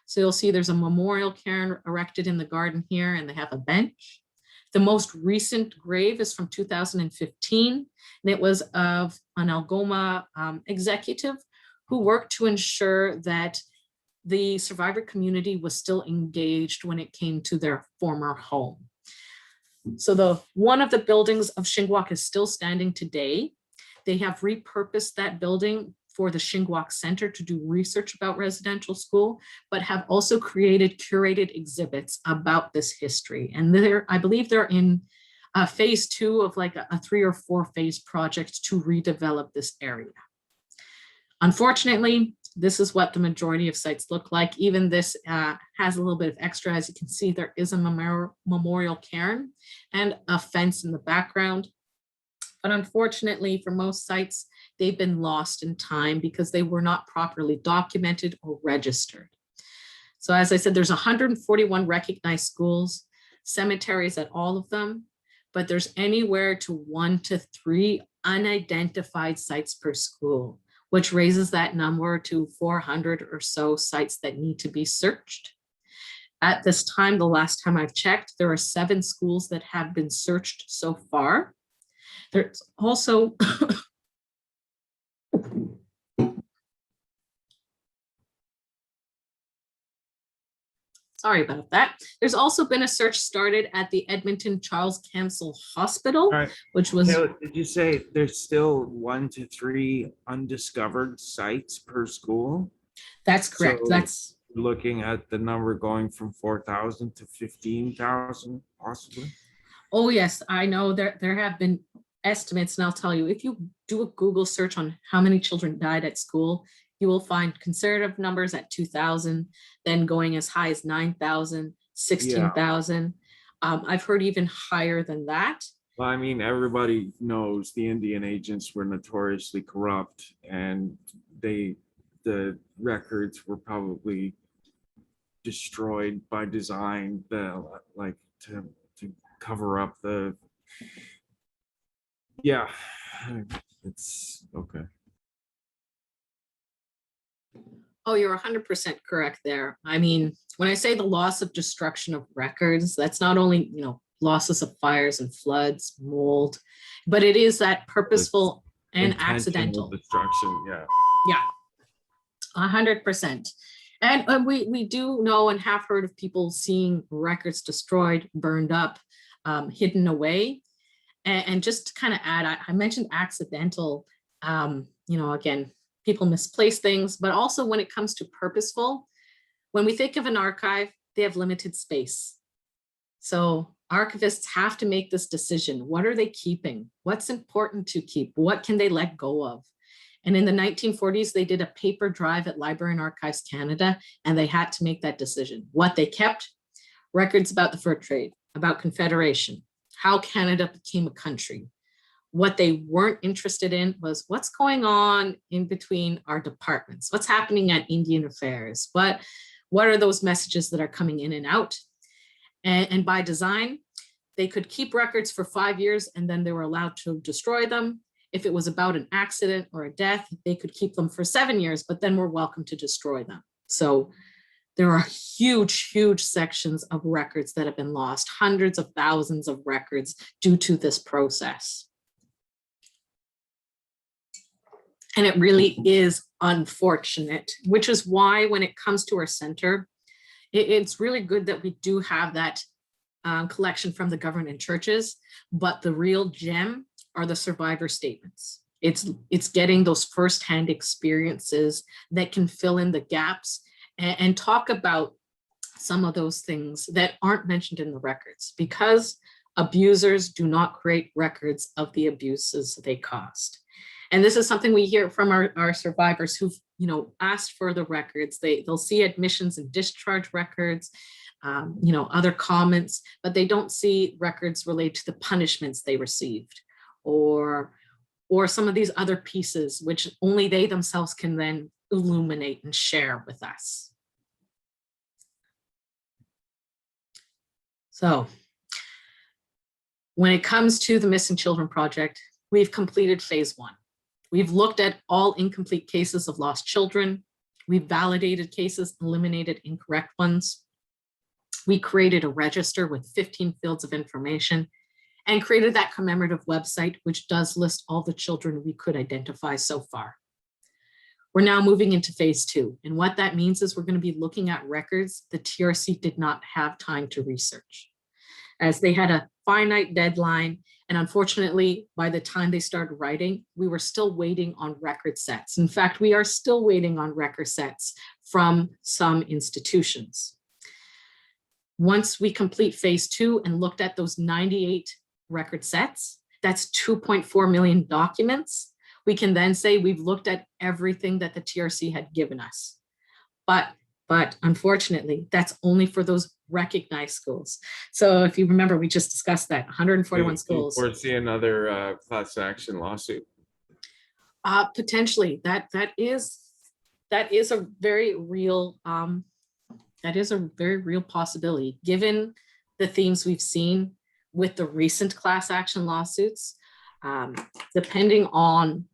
So you'll see there's a memorial cairn erected in the garden here, and they have a bench. The most recent grave is from 2015, and it was of an Algoma executive who worked to ensure that the survivor community was still engaged when it came to their former home. So one of the buildings of Shingwauk is still standing today. They have repurposed that building for the Shingwauk Center to do research about residential school, but have also created curated exhibits about this history. And I believe they're in phase 2 of like a 3 or 4 phase project to redevelop this area. Unfortunately, this is what the majority of sites look like. Even this has a little bit of extra. As you can see, there is a memorial cairn and a fence in the background. But unfortunately, for most sites, they've been lost in time because they were not properly documented or registered. So as I said, there's 141 recognized schools, cemeteries at all of them, but there's anywhere to 1 to 3 unidentified sites per school, which raises that number to 400 or so sites that need to be searched. At this time, the last time I've checked, there are 7 schools that have been searched so far. There's also sorry about that. There's also been a search started at the Edmonton Charles Camsell Hospital, Right. which was. Taylor, did you say there's still 1 to 3 undiscovered sites per school? That's correct. So That's looking at the number going from 4,000 to 15,000 possibly. Oh yes, I know there have been estimates, and I'll tell you, if you do a Google search on how many children died at school, you will find conservative numbers at 2,000, then going as high as 9,000, 16,000. I've heard even higher than that. Well, I mean, everybody knows the Indian agents were notoriously corrupt, and the records were probably destroyed by design, like to cover up the. Yeah, it's okay. Oh, you're 100% correct there. I mean, when I say the loss of destruction of records, that's not only, losses of fires and floods, mold, but it is that purposeful and accidental destruction. Yeah. Yeah, 100%. And we do know and have heard of people seeing records destroyed, burned up, hidden away. And just to kind of add, I mentioned accidental, again, people misplace things, but also when it comes to purposeful, when we think of an archive, they have limited space. So archivists have to make this decision. What are they keeping? What's important to keep? What can they let go of? And in the 1940s, they did a paper drive at Library and Archives Canada, and they had to make that decision. What they kept: records about the fur trade, about Confederation, how Canada became a country, What they weren't interested in was what's going on in between our departments, what's happening at Indian Affairs, what are those messages that are coming in and out. And by design, they could keep records for 5 years and then they were allowed to destroy them. If it was about an accident or a death, they could keep them for 7 years, but then we're welcome to destroy them. So there are huge, huge sections of records that have been lost, hundreds of thousands of records due to this process. And it really is unfortunate, which is why when it comes to our center, it's really good that we do have that collection from the government and churches, but the real gem are the survivor statements. It's getting those firsthand experiences that can fill in the gaps and talk about some of those things that aren't mentioned in the records, because abusers do not create records of the abuses they caused. And this is something we hear from our survivors who've, asked for the records. They'll see admissions and discharge records, other comments, but they don't see records related to the punishments they received or some of these other pieces, which only they themselves can then illuminate and share with us. So when it comes to the Missing Children Project, we've completed phase 1. We've looked at all incomplete cases of lost children. We've validated cases, eliminated incorrect ones. We created a register with 15 fields of information and created that commemorative website, which does list all the children we could identify so far. We're now moving into phase 2. And what that means is we're going to be looking at records the TRC did not have time to research, as they had a finite deadline. And unfortunately, by the time they started writing, we were still waiting on record sets. In fact, we are still waiting on record sets from some institutions. Once we complete phase 2 and looked at those 98 record sets, that's 2.4 million documents. We can then say we've looked at everything that the TRC had given us. But unfortunately, that's only for those recognized schools. So if you remember, we just discussed that 141 schools. Or see another class action lawsuit. Potentially, that is a very real possibility, given the themes we've seen with the recent class action lawsuits. Depending on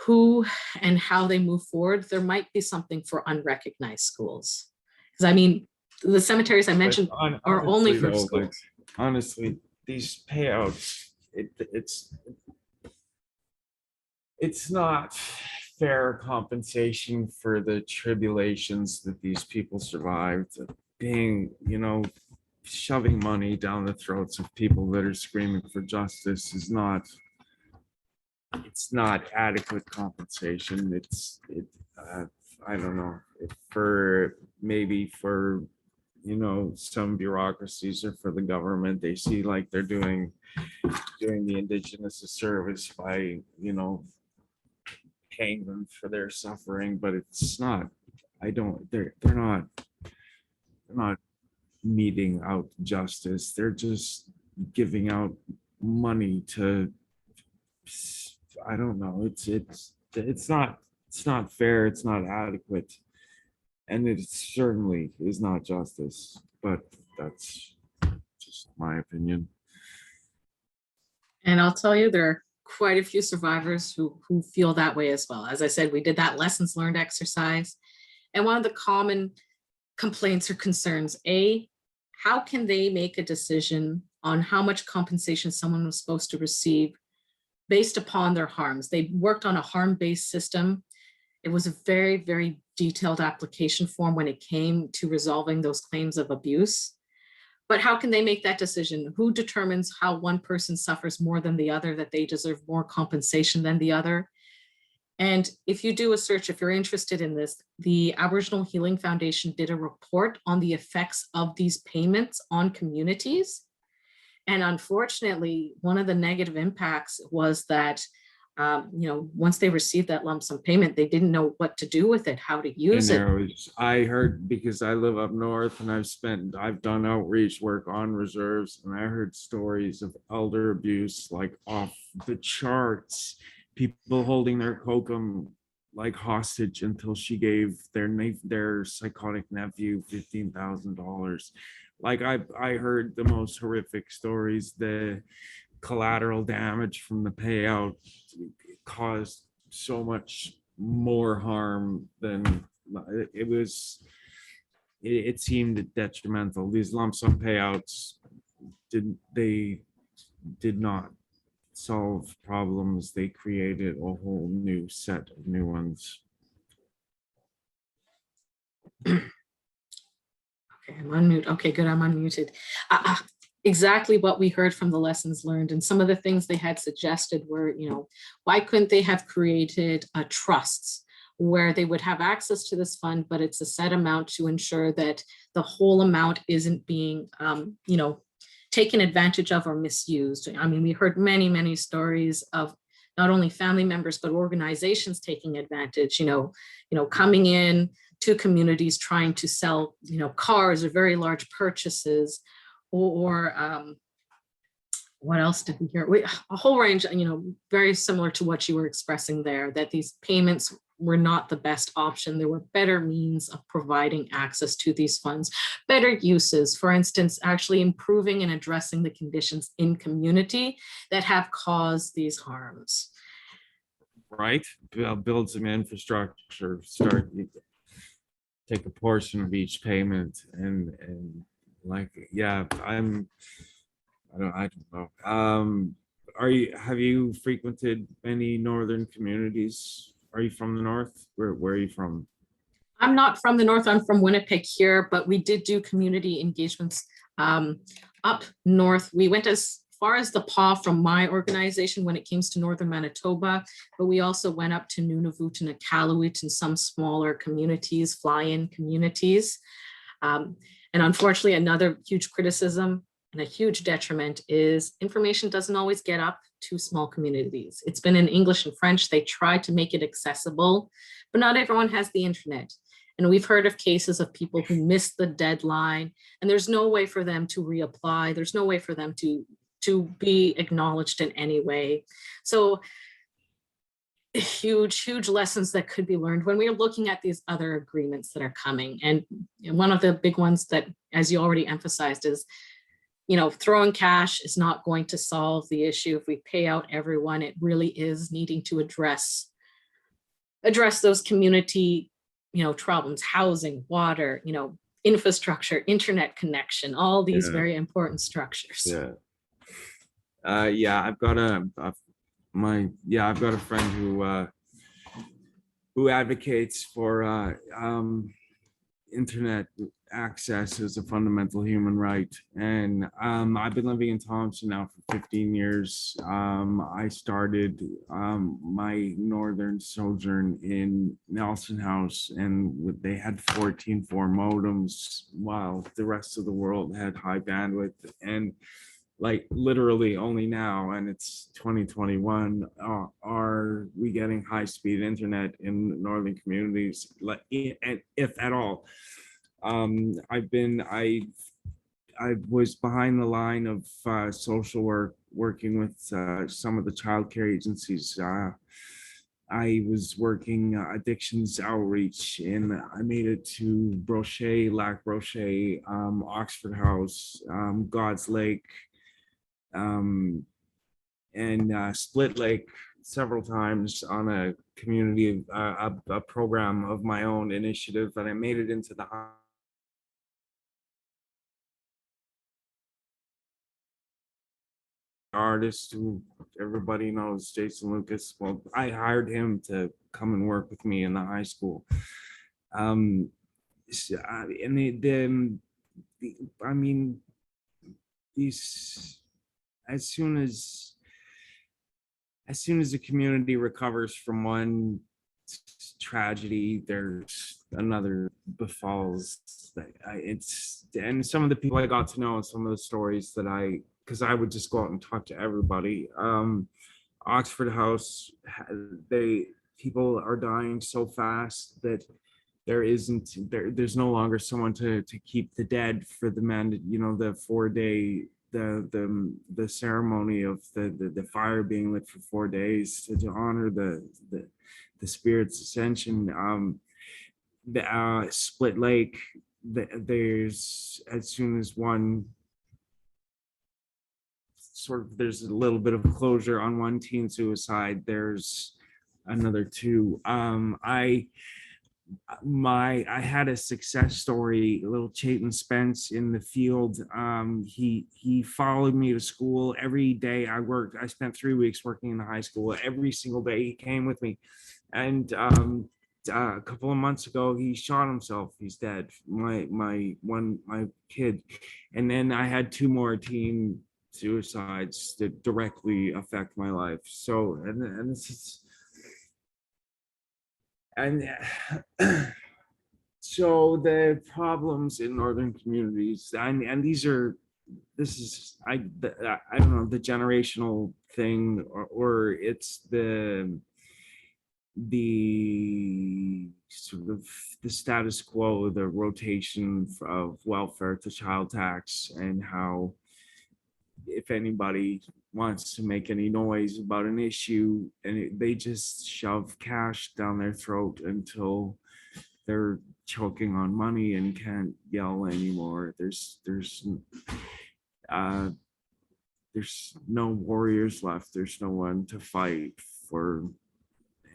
who and how they move forward, there might be something for unrecognized schools. Because I mean, the cemeteries I mentioned are only for schools. Like, honestly, these payouts, it's not fair compensation for the tribulations that these people survived. Being, shoving money down the throats of people that are screaming for justice is not. It's not adequate compensation. I don't know, for some bureaucracies or for the government, they see like they're doing the indigenous a service by, paying them for their suffering, but it's not. They're not meting out justice. They're just giving out money to, I don't know. It's not fair. It's not adequate, and it certainly is not justice. But that's just my opinion. And I'll tell you, there are quite a few survivors who feel that way as well. As I said, we did that lessons learned exercise, and one of the common complaints or concerns: how can they make a decision on how much compensation someone was supposed to receive based upon their harms? They worked on a harm-based system. It was a very, very detailed application form when it came to resolving those claims of abuse. But how can they make that decision? Who determines how one person suffers more than the other, that they deserve more compensation than the other? And if you do a search, if you're interested in this, the Aboriginal Healing Foundation did a report on the effects of these payments on communities. And unfortunately, one of the negative impacts was that once they received that lump sum payment, they didn't know what to do with it, how to And use it. there was, I heard, because I live up north and I've done outreach work on reserves, and I heard stories of elder abuse like off the charts, people holding their kokum like hostage until she gave their psychotic nephew $15,000. Like I heard the most horrific stories. The collateral damage from the payout caused so much more harm than it was. It seemed detrimental. These lump sum payouts did not solve problems. They created a whole new set of new ones. Okay, I'm unmuted. Okay, good, I'm unmuted. Exactly what we heard from the lessons learned, and some of the things they had suggested were, why couldn't they have created trusts where they would have access to this fund, but it's a set amount to ensure that the whole amount isn't being, taken advantage of or misused. I mean, we heard many, many stories of not only family members, but organizations taking advantage, coming in to communities trying to sell, cars or very large purchases, or what else did we hear? A whole range, very similar to what you were expressing there, that these payments were not the best option. There were better means of providing access to these funds, better uses, for instance, actually improving and addressing the conditions in community that have caused these harms. Right? Build some infrastructure, take a portion of each payment, and like, yeah, I don't know. Have you frequented any northern communities? Are you from the north? Where are you from? I'm not from the north, I'm from Winnipeg here, but we did do community engagements up north. We went as far as the paw from my organization when it came to northern Manitoba, but we also went up to Nunavut and Iqaluit and some smaller communities, fly-in communities. And unfortunately, another huge criticism and a huge detriment is information doesn't always get up to small communities. It's been in English and French. They try to make it accessible, but not everyone has the internet. And we've heard of cases of people who missed the deadline, and there's no way for them to reapply. There's no way for them to be acknowledged in any way. So huge lessons that could be learned when we're looking at these other agreements that are coming. And one of the big ones that, as you already emphasized, is throwing cash is not going to solve the issue. If we pay out everyone, it really is needing to address those community, problems, housing, water, infrastructure, internet connection, all these very important structures. Yeah, I've got a friend who advocates for internet access as a fundamental human right. And I've been living in Thompson now for 15 years. I started my northern sojourn in Nelson House, and they had 14.4 modems while the rest of the world had high bandwidth. And like literally only now, and it's 2021, are we getting high-speed internet in northern communities, like, if at all. I was behind the line of social work, working with some of the childcare agencies. I was working addictions outreach, and I made it to Brochet, Lac Brochet, Oxford House, God's Lake, and Split Lake several times on a community, a program of my own initiative, and I made it into the artist who everybody knows, Jason Lucas. Well, I hired him to come and work with me in the high school. And I mean, these, as soon as the community recovers from one tragedy, there's another befalls. And some of the people I got to know, and some of the stories that because I would just go out and talk to everybody. Oxford House, people are dying so fast that there's no longer someone to keep the dead for the the 4 day the ceremony of the fire being lit for 4 days to honor the spirit's ascension. The Split Lake, there's as soon as one there's a little bit of closure on one teen suicide, there's another two. I had a success story, little Chayton Spence in the field. He followed me to school every day. I spent 3 weeks working in the high school. Every single day he came with me. And a couple of months ago, he shot himself. He's dead. My kid. And then I had 2 more teen suicides that directly affect my life. So, and this is, and so the problems in northern communities, and this is I don't know, the generational thing, or it's the sort of the status quo, the rotation of welfare to child tax, and how if anybody wants to make any noise about an issue, and they just shove cash down their throat until they're choking on money and can't yell anymore. Uh, there's no warriors left. There's no one to fight for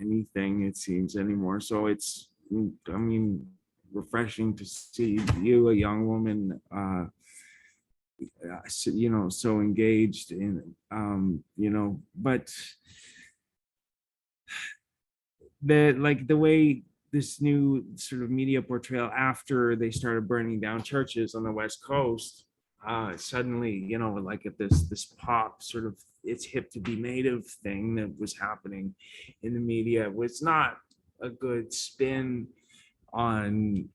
anything, it seems, anymore. So it's, I mean, refreshing to see you, a young woman, so engaged in, but the way this new sort of media portrayal after they started burning down churches on the West Coast, suddenly, like at this pop sort of it's hip to be native thing that was happening in the media was not a good spin on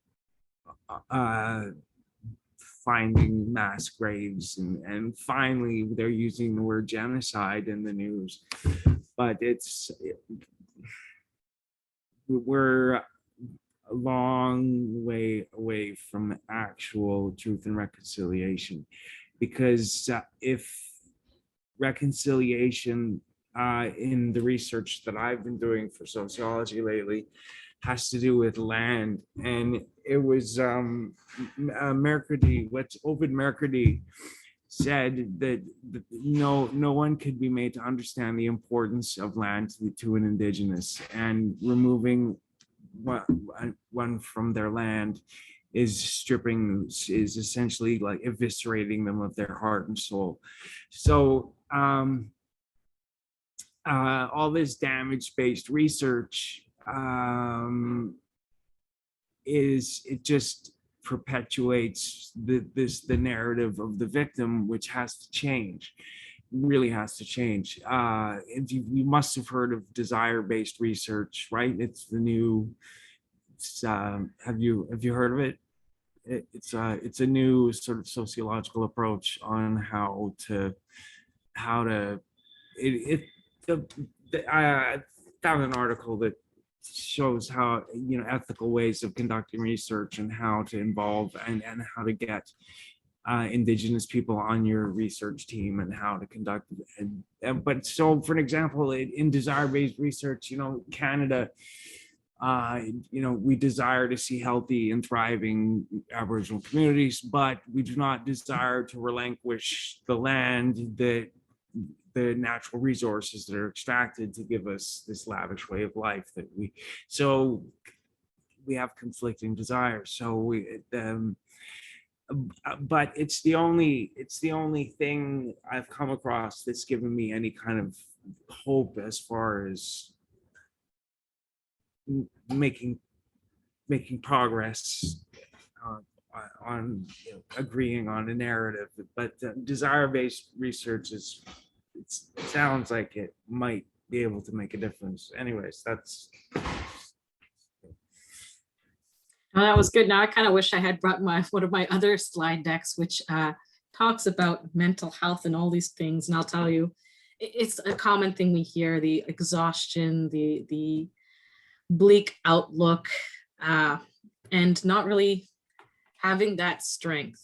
finding mass graves, and finally they're using the word genocide in the news, but we're a long way away from actual truth and reconciliation, because if reconciliation in the research that I've been doing for sociology lately has to do with land, and it was Ovid Mercredi said that no one could be made to understand the importance of land to an indigenous, and removing one from their land is essentially like eviscerating them of their heart and soul. So all this damage-based research it just perpetuates the narrative of the victim, which has to change, really has to change. You must have heard of desire-based research, right? It's the new, have you heard of it? It's a new sort of sociological approach on how to I found an article that shows how ethical ways of conducting research, and how to involve and how to get indigenous people on your research team, and how to conduct but so for an example, in desire-based research, Canada, we desire to see healthy and thriving Aboriginal communities, but we do not desire to relinquish the land, the natural resources that are extracted to give us this lavish way of life so we have conflicting desires. So but it's the only thing I've come across that's given me any kind of hope as far as making progress on agreeing on a narrative. But desire-based research it sounds like it might be able to make a difference. Anyways, that's. Oh, that was good. Now I kind of wish I had brought one of my other slide decks, which talks about mental health and all these things. And I'll tell you, it's a common thing we hear, the exhaustion, the bleak outlook, and not really having that strength.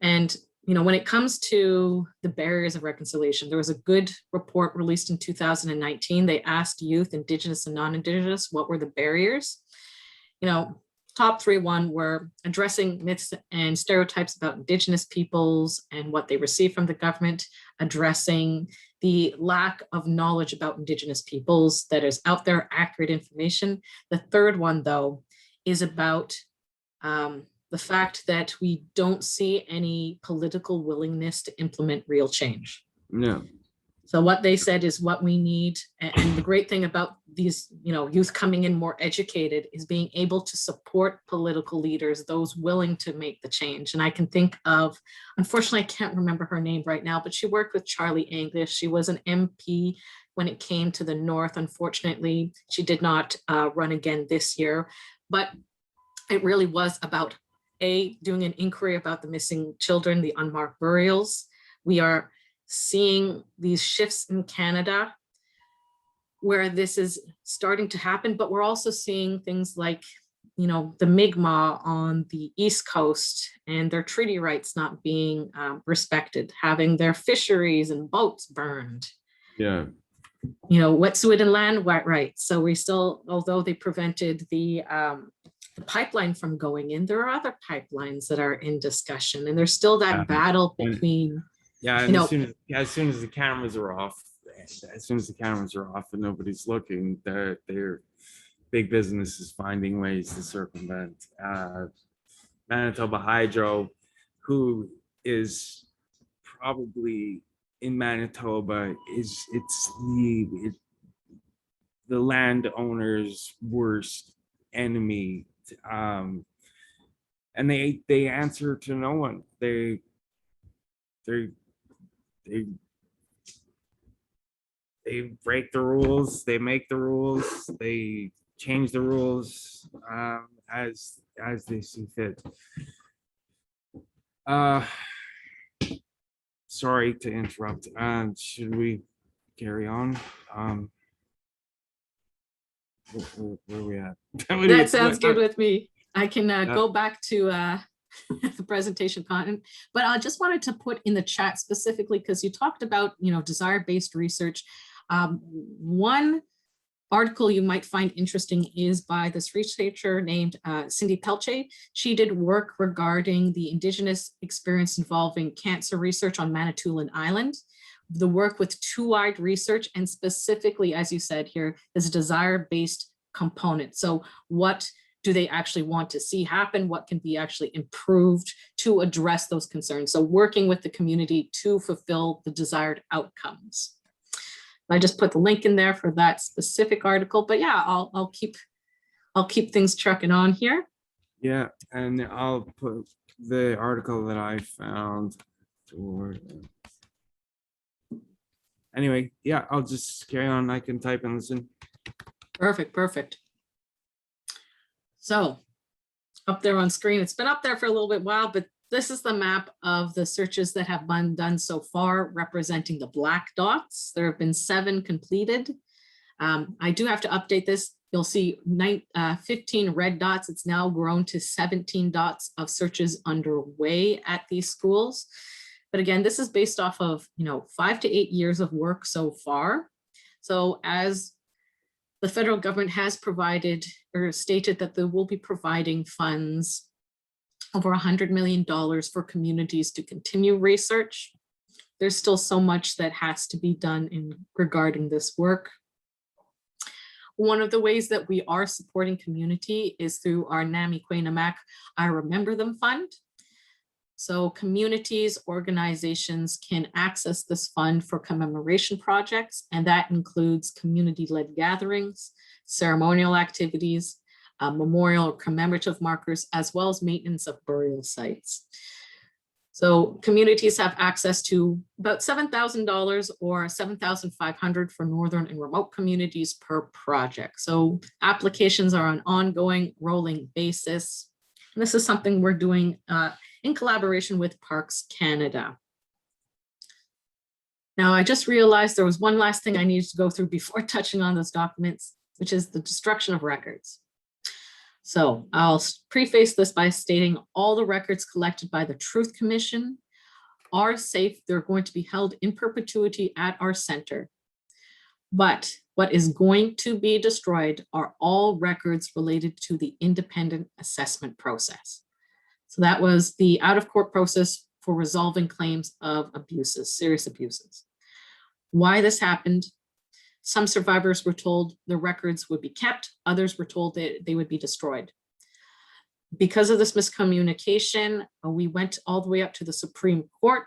And when it comes to the barriers of reconciliation, there was a good report released in 2019. They asked youth, Indigenous and non-Indigenous, what were the barriers? Top 3 were addressing myths and stereotypes about Indigenous peoples and what they receive from the government, addressing the lack of knowledge about Indigenous peoples that is out there, accurate information. The third one, though, is about the fact that we don't see any political willingness to implement real change. No. So what they said is what we need. And the great thing about these, youth coming in more educated is being able to support political leaders, those willing to make the change. And I can think of, unfortunately, I can't remember her name right now, but she worked with Charlie Anglish. She was an MP when it came to the North. Unfortunately, she did not run again this year, but it really was about doing an inquiry about the missing children, the unmarked burials. We are seeing these shifts in Canada where this is starting to happen, but we're also seeing things like, the Mi'kmaq on the East Coast and their treaty rights not being respected, having their fisheries and boats burned. Yeah. Wet'suwet'en land rights. So we still, although they prevented the pipeline from going in, there are other pipelines that are in discussion, and there's still that battle between. Yeah, and as soon as the cameras are off, and nobody's looking, their big business is finding ways to circumvent. Manitoba Hydro, who is probably in Manitoba, it's the landowner's worst enemy, and they answer to no one. They break the rules, they make the rules, they change the rules as they see fit. Sorry to interrupt. Should we carry on? Where are we at? That sounds good with me. I can go back to the presentation content, but I just wanted to put in the chat specifically because you talked about, desire-based research. One article you might find interesting is by this researcher named Cindy Pelche. She did work regarding the Indigenous experience involving cancer research on Manitoulin Island. The work with two-eyed research, and specifically, as you said here, is a desire-based component. So what do they actually want to see happen? What can be actually improved to address those concerns? So working with the community to fulfill the desired outcomes. I just put the link in there for that specific article, but yeah, I'll keep things trucking on here. Yeah, and I'll put the article that I found toward. Anyway, yeah, I'll just carry on. I can type and listen. Perfect. So up there on screen, it's been up there for a little bit while, but this is the map of the searches that have been done so far, representing the black dots. There have been 7 completed. I do have to update this. You'll see 15 red dots. It's now grown to 17 dots of searches underway at these schools. But again, this is based off of 5 to 8 years of work so far. So as the federal government has provided or stated that they will be providing funds over $100 million for communities to continue research, there's still so much that has to be done regarding this work. One of the ways that we are supporting community is through our NAMI Quainamak I Remember Them Fund. So communities, organizations can access this fund for commemoration projects, and that includes community-led gatherings, ceremonial activities, memorial or commemorative markers, as well as maintenance of burial sites. So communities have access to about $7,000 or $7,500 for northern and remote communities per project. So applications are on ongoing rolling basis. And this is something we're doing in collaboration with Parks Canada. Now, I just realized there was one last thing I needed to go through before touching on those documents, which is the destruction of records. So I'll preface this by stating all the records collected by the Truth Commission are safe. They're going to be held in perpetuity at our center. But what is going to be destroyed are all records related to the independent assessment process. So that was the out-of-court process for resolving claims of abuses, serious abuses. Why this happened, some survivors were told the records would be kept, others were told that they would be destroyed. Because of this miscommunication, we went all the way up to the Supreme Court.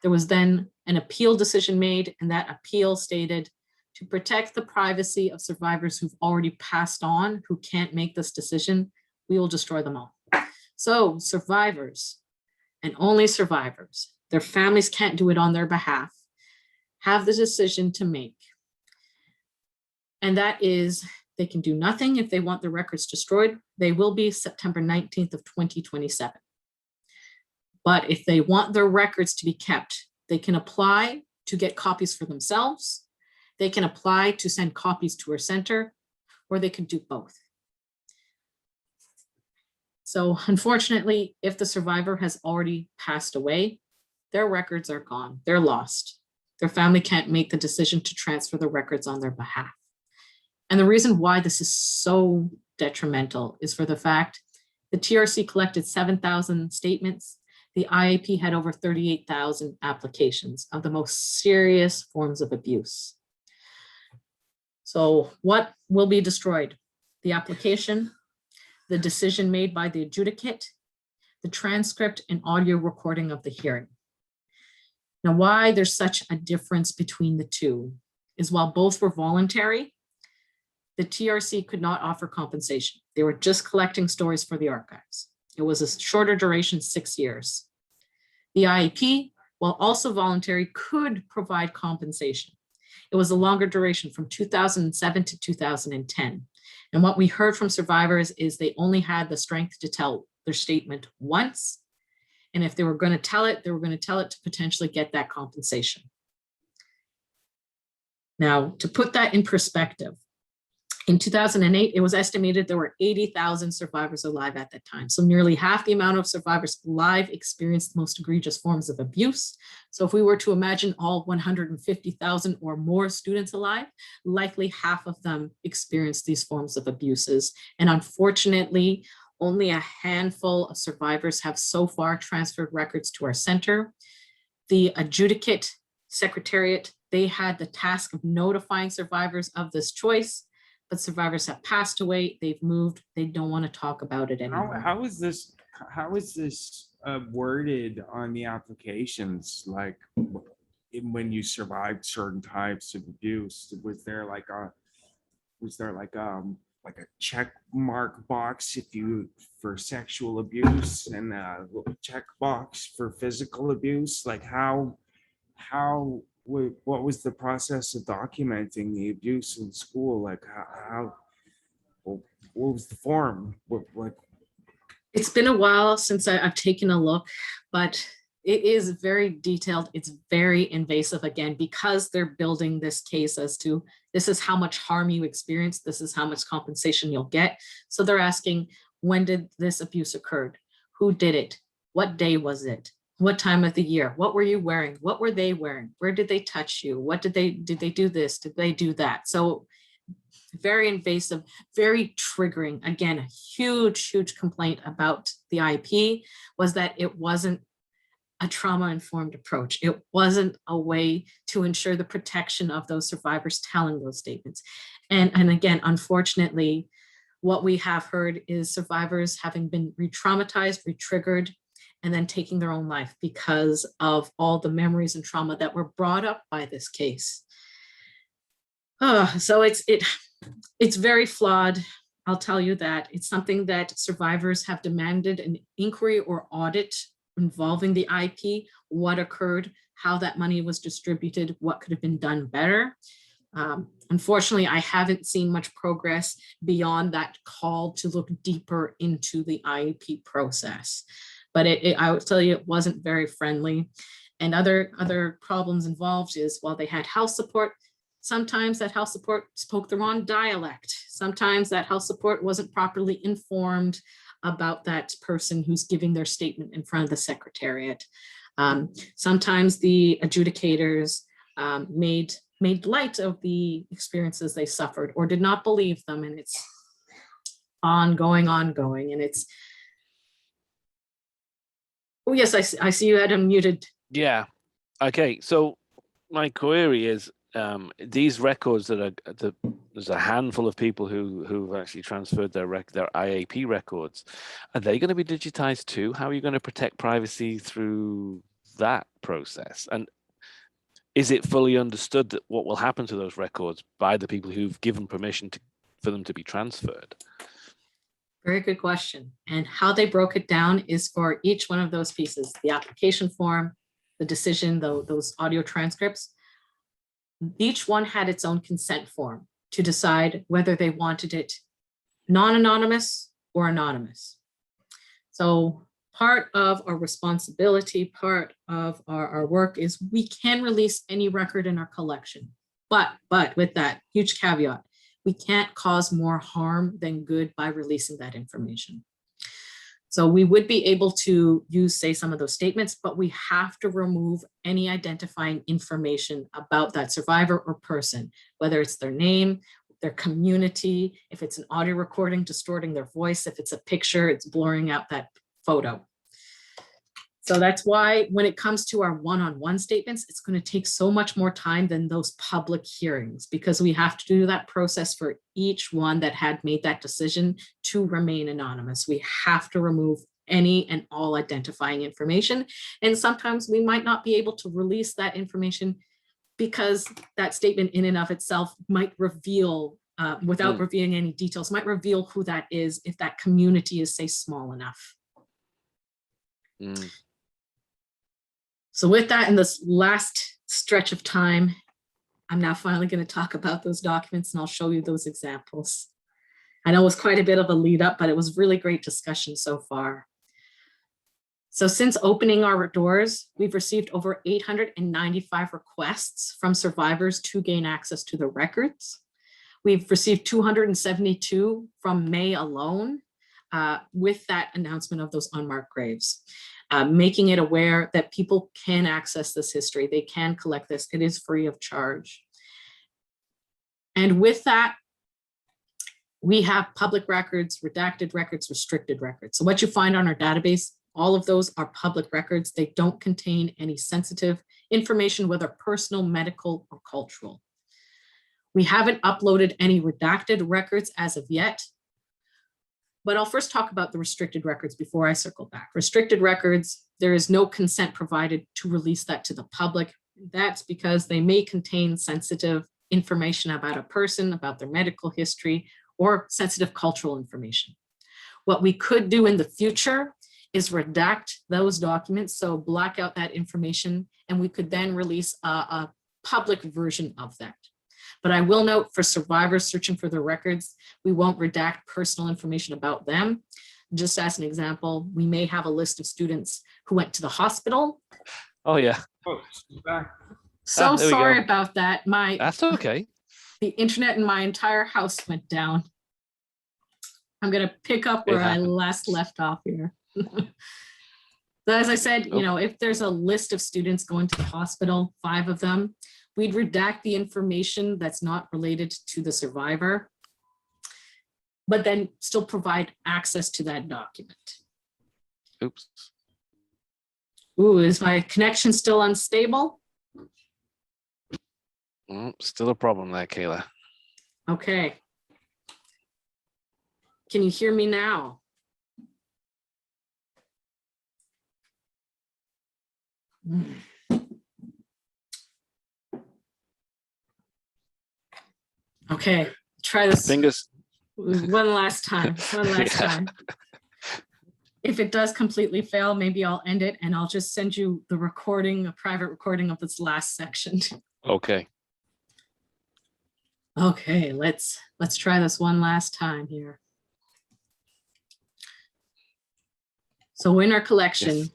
There was then an appeal decision made, and that appeal stated, to protect the privacy of survivors who've already passed on, who can't make this decision, we will destroy them all. So survivors, and only survivors, their families can't do it on their behalf, have the decision to make. And that is, they can do nothing if they want their records destroyed. They will be September 19th of 2027. But if they want their records to be kept, they can apply to get copies for themselves. They can apply to send copies to our center, or they can do both. So unfortunately, if the survivor has already passed away, their records are gone, they're lost. Their family can't make the decision to transfer the records on their behalf. And the reason why this is so detrimental is for the fact the TRC collected 7,000 statements. The IAP had over 38,000 applications of the most serious forms of abuse. So what will be destroyed? The application, the decision made by the adjudicate, the transcript and audio recording of the hearing. Now, why there's such a difference between the two is while both were voluntary, the TRC could not offer compensation. They were just collecting stories for the archives. It was a shorter duration, 6 years. The IEP, while also voluntary, could provide compensation. It was a longer duration from 2007 to 2010. And what we heard from survivors is they only had the strength to tell their statement once. And if they were going to tell it, they were going to tell it to potentially get that compensation. Now, to put that in perspective, in 2008, it was estimated there were 80,000 survivors alive at that time. So nearly half the amount of survivors alive experienced the most egregious forms of abuse. So if we were to imagine all 150,000 or more students alive, likely half of them experienced these forms of abuses. And unfortunately, only a handful of survivors have so far transferred records to our center. The adjudicate secretariat, they had the task of notifying survivors of this choice, but survivors have passed away, they've moved, they don't want to talk about it anymore. How is this worded on the applications? Like when you survived certain types of abuse, was there like a check mark box for sexual abuse and a check box for physical abuse? Like what was the process of documenting the abuse in school? Like what was the form? It's been a while since I've taken a look, but it is very detailed. It's very invasive, again, because they're building this case as to this is how much harm you experienced, this is how much compensation you'll get. So they're asking, when did this abuse occur? Who did it? What day was it? What time of the year? What were you wearing? What were they wearing? Where did they touch you? What did they do this? Did they do that? So very invasive, very triggering. Again, a huge complaint about the IEP was that it wasn't a trauma-informed approach. It wasn't a way to ensure the protection of those survivors telling those statements. And again, unfortunately, what we have heard is survivors having been re-traumatized, re-triggered, and then taking their own life because of all the memories and trauma that were brought up by this case. So it's very flawed. I'll tell you that. It's something that survivors have demanded an inquiry or audit involving the IP, what occurred, how that money was distributed, what could have been done better. Unfortunately, I haven't seen much progress beyond that call to look deeper into the IEP process. But I would tell you, it wasn't very friendly. And other problems involved is while they had house support, sometimes that house support spoke the wrong dialect. Sometimes that house support wasn't properly informed about that person who's giving their statement in front of the secretariat. Sometimes the adjudicators made light of the experiences they suffered or did not believe them, and it's ongoing, and it's, oh yes, I see you had unmuted. Yeah. Okay. So my query is, these records that are there's a handful of people who've actually transferred their IAP records. Are they going to be digitized too? How are you going to protect privacy through that process? And is it fully understood that what will happen to those records by the people who've given permission for them to be transferred? Very good question. And how they broke it down is for each one of those pieces, the application form, the decision, those audio transcripts, each one had its own consent form to decide whether they wanted it non-anonymous or anonymous. So part of our responsibility, part of our work is we can release any record in our collection. But with that huge caveat, we can't cause more harm than good by releasing that information. So we would be able to use, say, some of those statements, but we have to remove any identifying information about that survivor or person, whether it's their name, their community, if it's an audio recording distorting their voice, if it's a picture, it's blurring out that photo. So that's why when it comes to our one-on-one statements, it's going to take so much more time than those public hearings, because we have to do that process for each one that had made that decision to remain anonymous. We have to remove any and all identifying information. And sometimes we might not be able to release that information because that statement in and of itself might reveal, without revealing any details, might reveal who that is if that community is, say, small enough. So with that, in this last stretch of time, I'm now finally going to talk about those documents, and I'll show you those examples. I know it was quite a bit of a lead up, but it was really great discussion so far. So since opening our doors, we've received over 895 requests from survivors to gain access to the records. We've received 272 from May alone, with that announcement of those unmarked graves. Making it aware that people can access this history, they can collect this, it is free of charge. And with that, we have public records, redacted records, restricted records. So what you find on our database, all of those are public records. They don't contain any sensitive information, whether personal, medical, or cultural. We haven't uploaded any redacted records as of yet. But I'll first talk about the restricted records before I circle back. Restricted records, there is no consent provided to release that to the public. That's because they may contain sensitive information about a person, about their medical history, or sensitive cultural information. What we could do in the future is redact those documents, so black out that information, and we could then release a public version of that. But I will note, for survivors searching for their records, we won't redact personal information about them. Just as an example, we may have a list of students who went to the hospital. Oh yeah. Oh, she's back. So there we sorry go. about that. That's okay. The internet in my entire house went down. I'm gonna pick up where I last left off here. So as I said, you know, if there's a list of students going to the hospital, 5 of them, we'd redact the information that's not related to the survivor, but then still provide access to that document. Oops. Ooh, is my connection still unstable? Still a problem there, Kayla. Okay. Can you hear me now? Okay, try this Fingers. one last time, time. If it does completely fail, maybe I'll end it and I'll just send you the recording, a private recording of this last section. Okay. Okay, let's try this one last time here. So in our collection, Yes.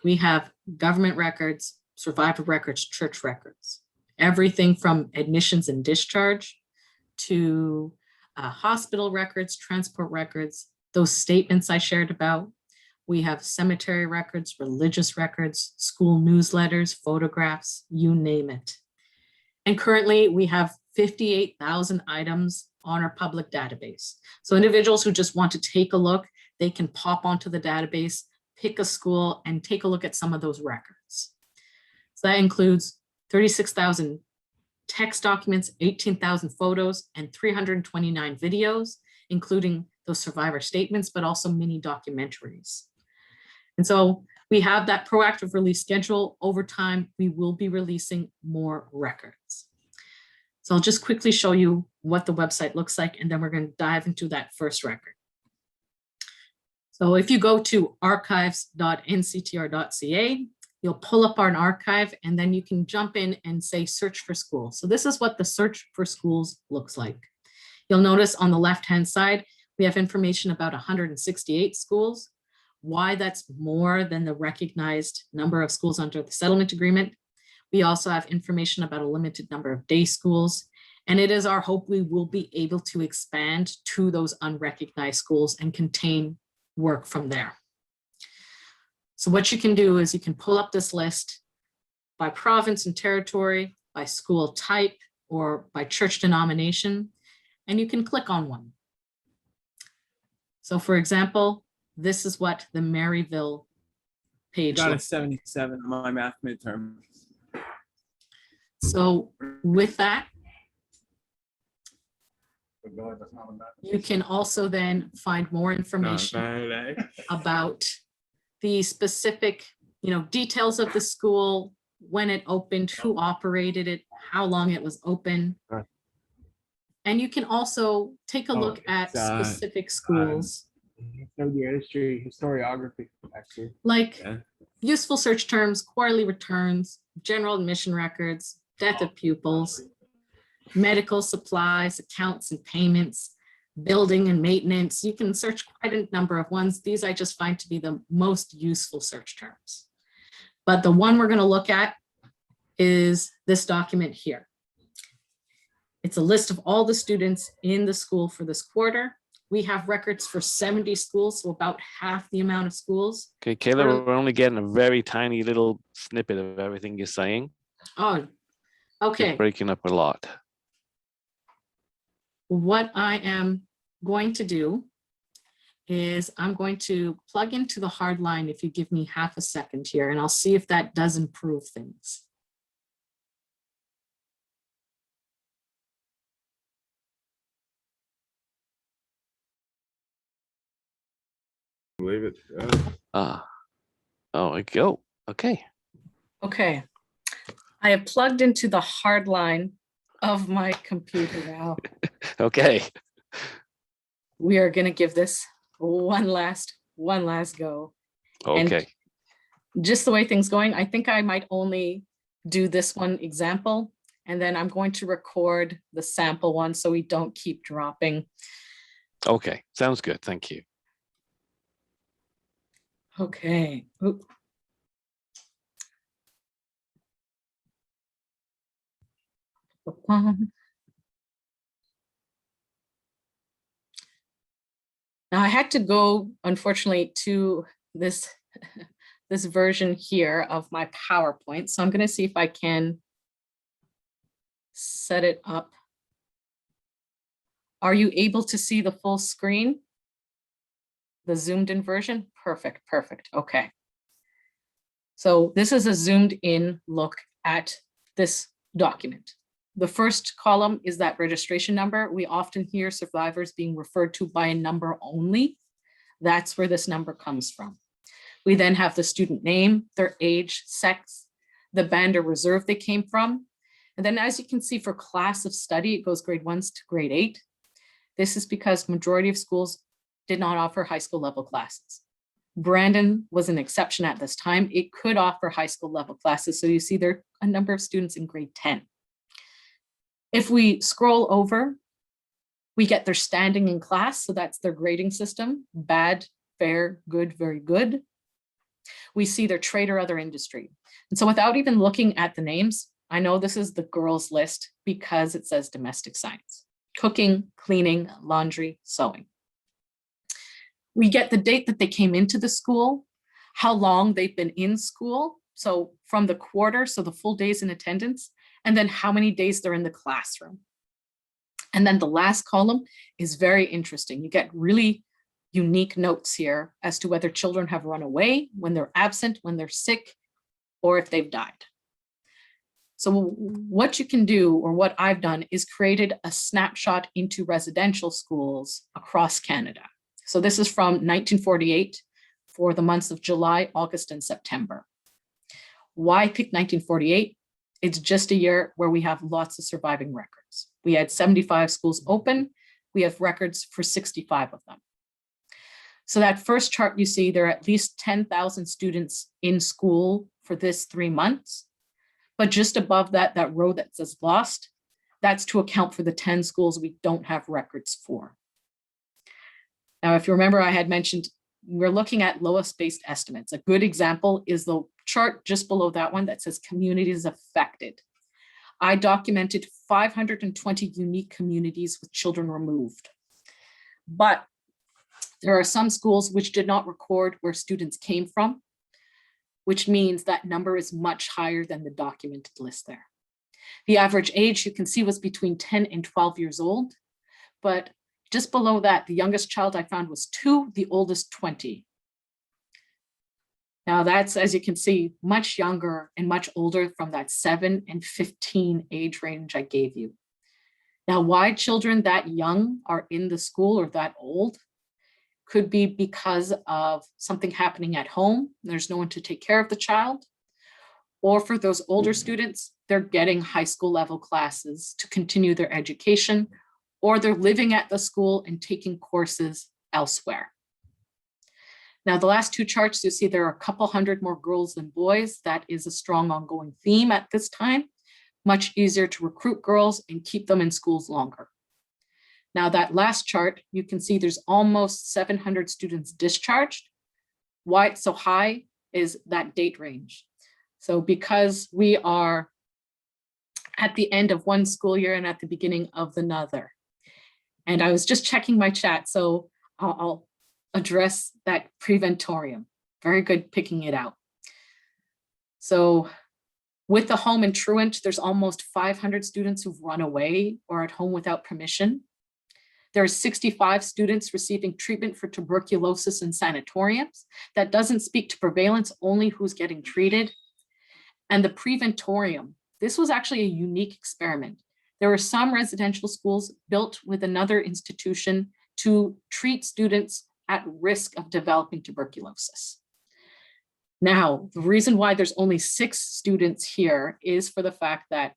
we have government records, survivor records, church records, everything from admissions and discharge to hospital records, transport records, those statements I shared about. We have cemetery records, religious records, school newsletters, photographs, you name it. And currently we have 58,000 items on our public database. So individuals who just want to take a look, they can pop onto the database, pick a school, and take a look at some of those records. So that includes 36,000 text documents, 18,000 photos, and 329 videos, including those survivor statements, but also mini documentaries. And so we have that proactive release schedule. Over time, we will be releasing more records. So I'll just quickly show you what the website looks like, and then we're going to dive into that first record. So if you go to archives.nctr.ca, you'll pull up an archive, and then you can jump in and say search for schools. So this is what the search for schools looks like. You'll notice on the left-hand side, we have information about 168 schools. Why that's more than the recognized number of schools under the settlement agreement. We also have information about a limited number of day schools. And it is our hope we will be able to expand to those unrecognized schools and contain work from there. So what you can do is you can pull up this list by province and territory, by school type, or by church denomination, and you can click on one. So for example, this is what the Maryville page Got a looks like. 77 on my math midterm. So with that, you can also then find more information about the specific, details of the school, when it opened, who operated it, how long it was open. Right. And you can also take a look at specific schools. No, the history, historiography, actually. Like useful search terms, quarterly returns, general admission records, death of pupils, medical supplies, accounts and payments, building and maintenance. You can search quite a number of ones. These I just find to be the most useful search terms. But the one we're going to look at is this document here. It's a list of all the students in the school for this quarter. We have records for 70 schools, so about half the amount of schools. Okay, Kayla, we're only getting a very tiny little snippet of everything you're saying. Oh, okay. It's breaking up a lot. What I am going to do is I'm going to plug into the hard line if you give me half a second here, and I'll see if that does improve things. Believe it. Oh, we go. Okay. Okay. I have plugged into the hard line of my computer now. Okay. We are going to give this one last go. Okay. And just the way things going, I think I might only do this one example, and then I'm going to record the sample one so we don't keep dropping. Okay. Sounds good. Thank you. Okay. Oop. Now I had to go, unfortunately, to this this version here of my PowerPoint. So I'm going to see if I can set it up. Are you able to see the full screen? The zoomed in version? Perfect, perfect. Okay. So this is a zoomed in look at this document. The first column is that registration number. We often hear survivors being referred to by a number only. That's where this number comes from. We then have the student name, their age, sex, the band or reserve they came from. And then as you can see for class of study, it goes grade 1 to grade 8. This is because majority of schools did not offer high school level classes. Brandon was an exception at this time. It could offer high school level classes. So you see there are a number of students in grade 10. If we scroll over, we get their standing in class. So that's their grading system: bad, fair, good, very good. We see their trade or other industry. And so without even looking at the names, I know this is the girls list because it says domestic science, cooking, cleaning, laundry, sewing. We get the date that they came into the school, how long they've been in school. So from the quarter, so the full days in attendance, and then how many days they're in the classroom. And then the last column is very interesting. You get really unique notes here as to whether children have run away, when they're absent, when they're sick, or if they've died. So what you can do, or what I've done, is created a snapshot into residential schools across Canada. So this is from 1948 for the months of July, August, and September. Why pick 1948? It's just a year where we have lots of surviving records. We had 75 schools open. We have records for 65 of them. So that first chart you see, there are at least 10,000 students in school for this 3 months. But just above that, that row that says lost, that's to account for the 10 schools we don't have records for. Now, if you remember, I had mentioned we're looking at lowest based estimates. A good example is the chart just below that one that says communities affected. I documented 520 unique communities with children removed. But there are some schools which did not record where students came from, which means that number is much higher than the documented list there. The average age you can see was between 10 and 12 years old, but just below that, the youngest child I found was 2, the oldest 20. Now that's, as you can see, much younger and much older from that 7 and 15 age range I gave you. Now, why children that young are in the school or that old could be because of something happening at home. There's no one to take care of the child. Or for those older students, they're getting high school level classes to continue their education, or they're living at the school and taking courses elsewhere. Now, the last 2 charts, you see there are a couple hundred more girls than boys. That is a strong ongoing theme at this time. Much easier to recruit girls and keep them in schools longer. Now, that last chart, you can see there's almost 700 students discharged. Why it's so high is that date range. So because we are at the end of one school year and at the beginning of another. And I was just checking my chat, so I'll address that preventorium. Very good picking it out. So with the home and truant, there's almost 500 students who've run away or at home without permission. There are 65 students receiving treatment for tuberculosis in sanatoriums. That doesn't speak to prevalence, only who's getting treated. And the preventorium, this was actually a unique experiment. There were some residential schools built with another institution to treat students at risk of developing tuberculosis. Now, the reason why there's only 6 students here is for the fact that,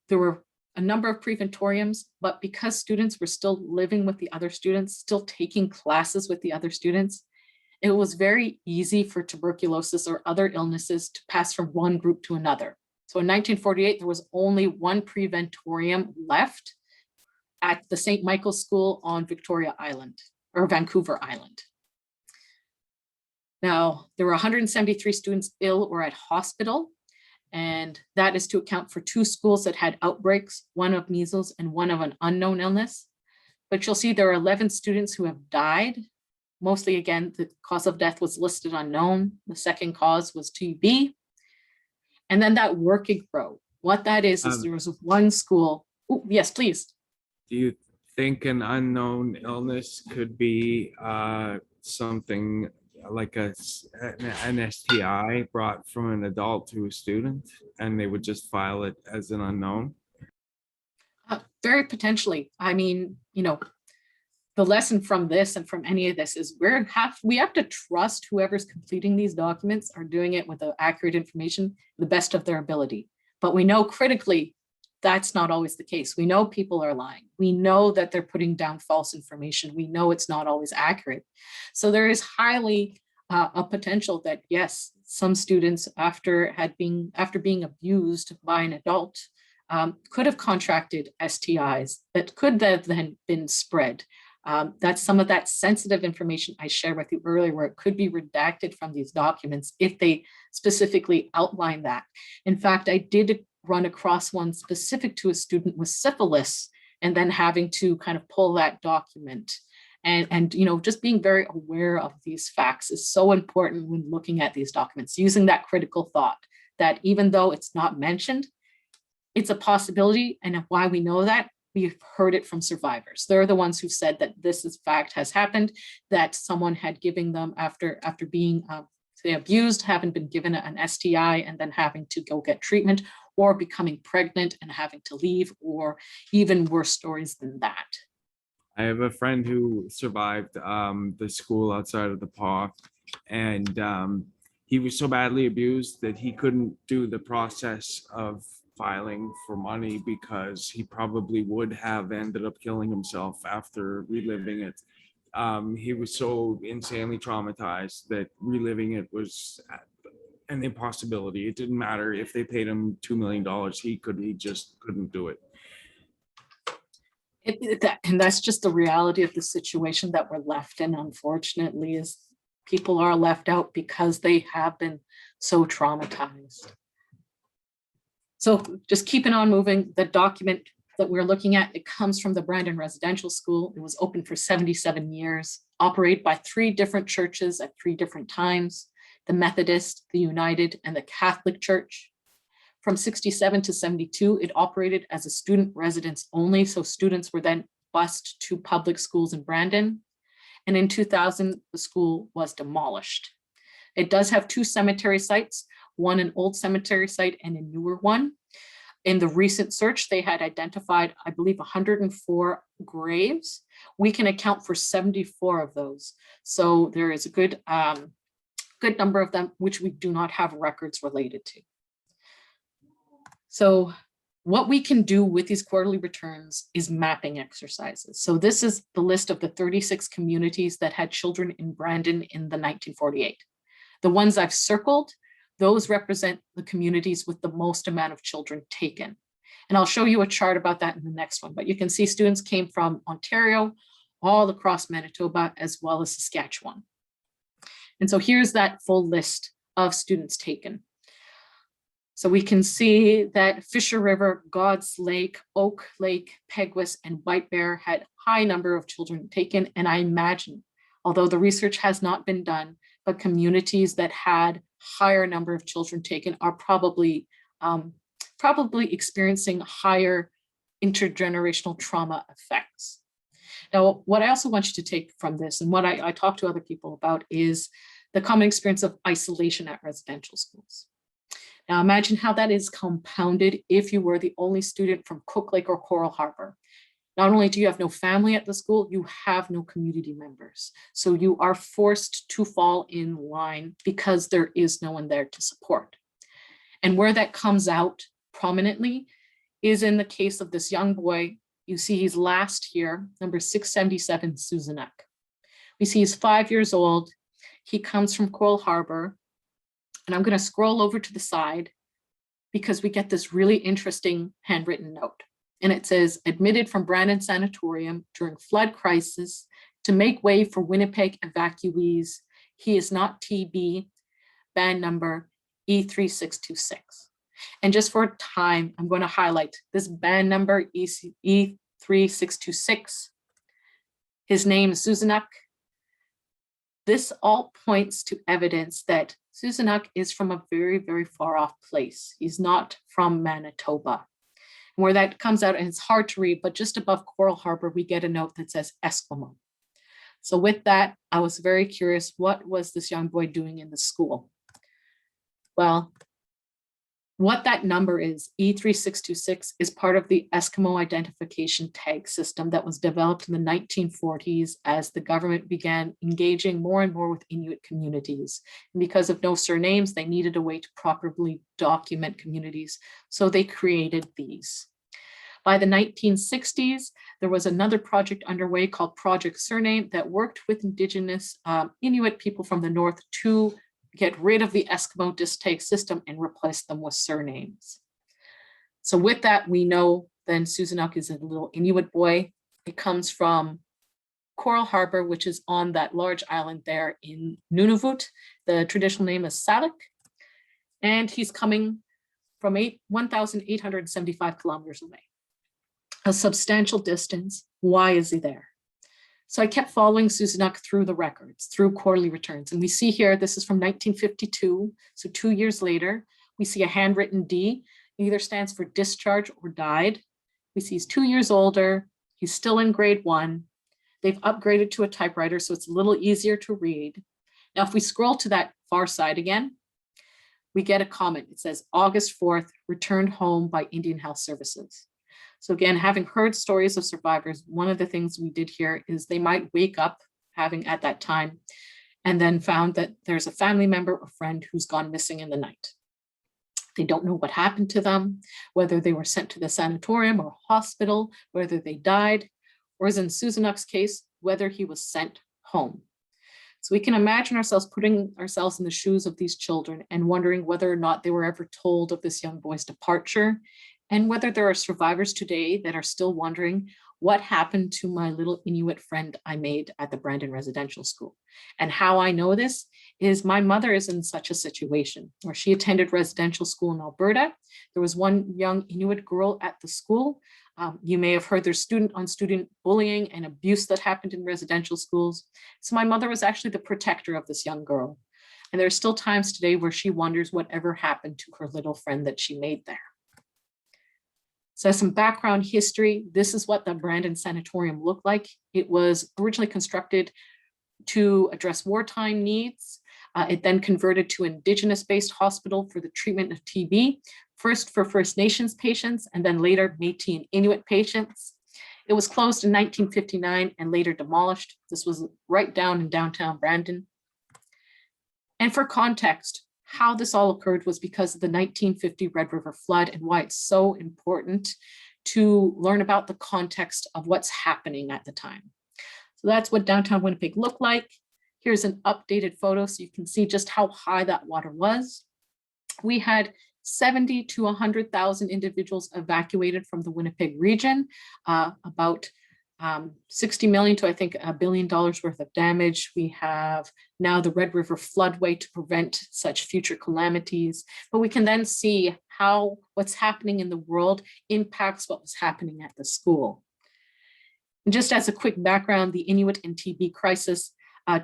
there were a number of preventoriums, but because students were still living with the other students, still taking classes with the other students, it was very easy for tuberculosis or other illnesses to pass from one group to another. So in 1948, there was only 1 preventorium left at the St. Michael's School on Victoria Island, or Vancouver Island. Now, there were 173 students ill or at hospital, and that is to account for 2 schools that had outbreaks, one of measles and one of an unknown illness. But you'll see there are 11 students who have died. Mostly, again, the cause of death was listed unknown. The second cause was TB. And then that working row, what that is there was one school. Oh, yes, please. Do you think an unknown illness could be something like an STI brought from an adult to a student, and they would just file it as an unknown? Very potentially. I mean, the lesson from this and from any of this is we have to trust whoever's completing these documents are doing it with the accurate information, the best of their ability. But we know critically that's not always the case. We know people are lying. We know that they're putting down false information. We know it's not always accurate. So there is highly a potential that, yes, some students after being abused by an adult could have contracted STIs that could have then been spread. That's some of that sensitive information I shared with you earlier, where it could be redacted from these documents if they specifically outline that. In fact, I did run across one specific to a student with syphilis and then having to kind of pull that document. And you know, just being very aware of these facts is so important when looking at these documents, using that critical thought that even though it's not mentioned, it's a possibility. And why we know that, we've heard it from survivors. They're the ones who said that this is fact has happened, that someone had given them after being say abused, having been given an STI and then having to go get treatment, or becoming pregnant and having to leave, or even worse stories than that. I have a friend who survived the school outside of the paw, and he was so badly abused that he couldn't do the process of filing for money because he probably would have ended up killing himself after reliving it. He was so insanely traumatized that reliving it was an impossibility. It didn't matter if they paid him $2 million, he just couldn't do it. And that's just the reality of the situation that we're left in, unfortunately, is people are left out because they have been so traumatized. So just keeping on moving, the document that we're looking at, it comes from the Brandon Residential School. It was open for 77 years, operated by 3 different churches at 3 different times, the Methodist, the United, and the Catholic Church. From 67 to 72, it operated as a student residence only, so students were then bused to public schools in Brandon. And in 2000, the school was demolished. It does have 2 cemetery sites, one an old cemetery site and a newer one. In the recent search, they had identified, I believe, 104 graves. We can account for 74 of those. So there is a good number of them, which we do not have records related to. So what we can do with these quarterly returns is mapping exercises. So this is the list of the 36 communities that had children in Brandon in the 1948. The ones I've circled, those represent the communities with the most amount of children taken. And I'll show you a chart about that in the next one, but you can see students came from Ontario, all across Manitoba, as well as Saskatchewan. And so here's that full list of students taken. So we can see that Fisher River, God's Lake, Oak Lake, Peguis, and White Bear had high number of children taken. And I imagine, although the research has not been done, but communities that had higher number of children taken are probably experiencing higher intergenerational trauma effects. Now, what I also want you to take from this, and what I talk to other people about, is the common experience of isolation at residential schools. Now imagine how that is compounded if you were the only student from Cook Lake or Coral Harbor. Not only do you have no family at the school, you have no community members. So you are forced to fall in line because there is no one there to support. And where that comes out prominently is in the case of this young boy. You see he's last here, number 677, Susanak. We see he's 5 years old. He comes from Coral Harbor. And I'm going to scroll over to the side because we get this really interesting handwritten note. And it says, admitted from Brandon Sanatorium during flood crisis to make way for Winnipeg evacuees. He is not TB, band number E3626. And just for time, I'm going to highlight this band number E3626. His name is Susanak. This all points to evidence that Susanak is from a very, very far off place. He's not from Manitoba. And where that comes out, and it's hard to read, but just above Coral Harbor, we get a note that says Eskimo. So with that, I was very curious, what was this young boy doing in the school? Well, what that number is, E3626, is part of the Eskimo identification tag system that was developed in the 1940s as the government began engaging more and more with Inuit communities. And because of no surnames, they needed a way to properly document communities. So they created these. By the 1960s, there was another project underway called Project Surname that worked with Indigenous Inuit people from the North to get rid of the Eskimo disc tag system and replace them with surnames. So with that, we know then Susanak is a little Inuit boy. It comes from Coral Harbor, which is on that large island there in Nunavut. The traditional name is Salik. And he's coming from 1,875 kilometers away. A substantial distance. Why is he there? So I kept following Susanuk through the records, through quarterly returns. And we see here, this is from 1952. So 2 years later, we see a handwritten D. It either stands for discharge or died. We see he's 2 years older. He's still in grade 1. They've upgraded to a typewriter, so it's a little easier to read. Now, if we scroll to that far side again, we get a comment. It says August 4th, returned home by Indian Health Services. So again, having heard stories of survivors, one of the things we did here is they might wake up having at that time and then found that there's a family member or friend who's gone missing in the night. They don't know what happened to them, whether they were sent to the sanatorium or hospital, whether they died, or as in Susanuk's case, whether he was sent home. So we can imagine ourselves putting ourselves in the shoes of these children and wondering whether or not they were ever told of this young boy's departure, and whether there are survivors today that are still wondering what happened to my little Inuit friend I made at the Brandon Residential School. And how I know this is my mother is in such a situation where she attended residential school in Alberta. There was one young Inuit girl at the school. You may have heard there's student-on-student bullying and abuse that happened in residential schools. So my mother was actually the protector of this young girl. And there are still times today where she wonders whatever happened to her little friend that she made there. So some background history, this is what the Brandon Sanatorium looked like. It was originally constructed to address wartime needs. It then converted to an Indigenous-based hospital for the treatment of TB, first for First Nations patients, and then later Métis and Inuit patients. It was closed in 1959 and later demolished. This was right down in downtown Brandon. And for context, how this all occurred was because of the 1950 Red River flood and why it's so important to learn about the context of what's happening at the time. So that's what downtown Winnipeg looked like. Here's an updated photo so you can see just how high that water was. We had 70 to 100,000 individuals evacuated from the Winnipeg region, about 60 million to I think $1 billion worth of damage. We have now the Red River floodway to prevent such future calamities, but we can then see how what's happening in the world impacts what was happening at the school. And just as a quick background, the Inuit and TB crisis,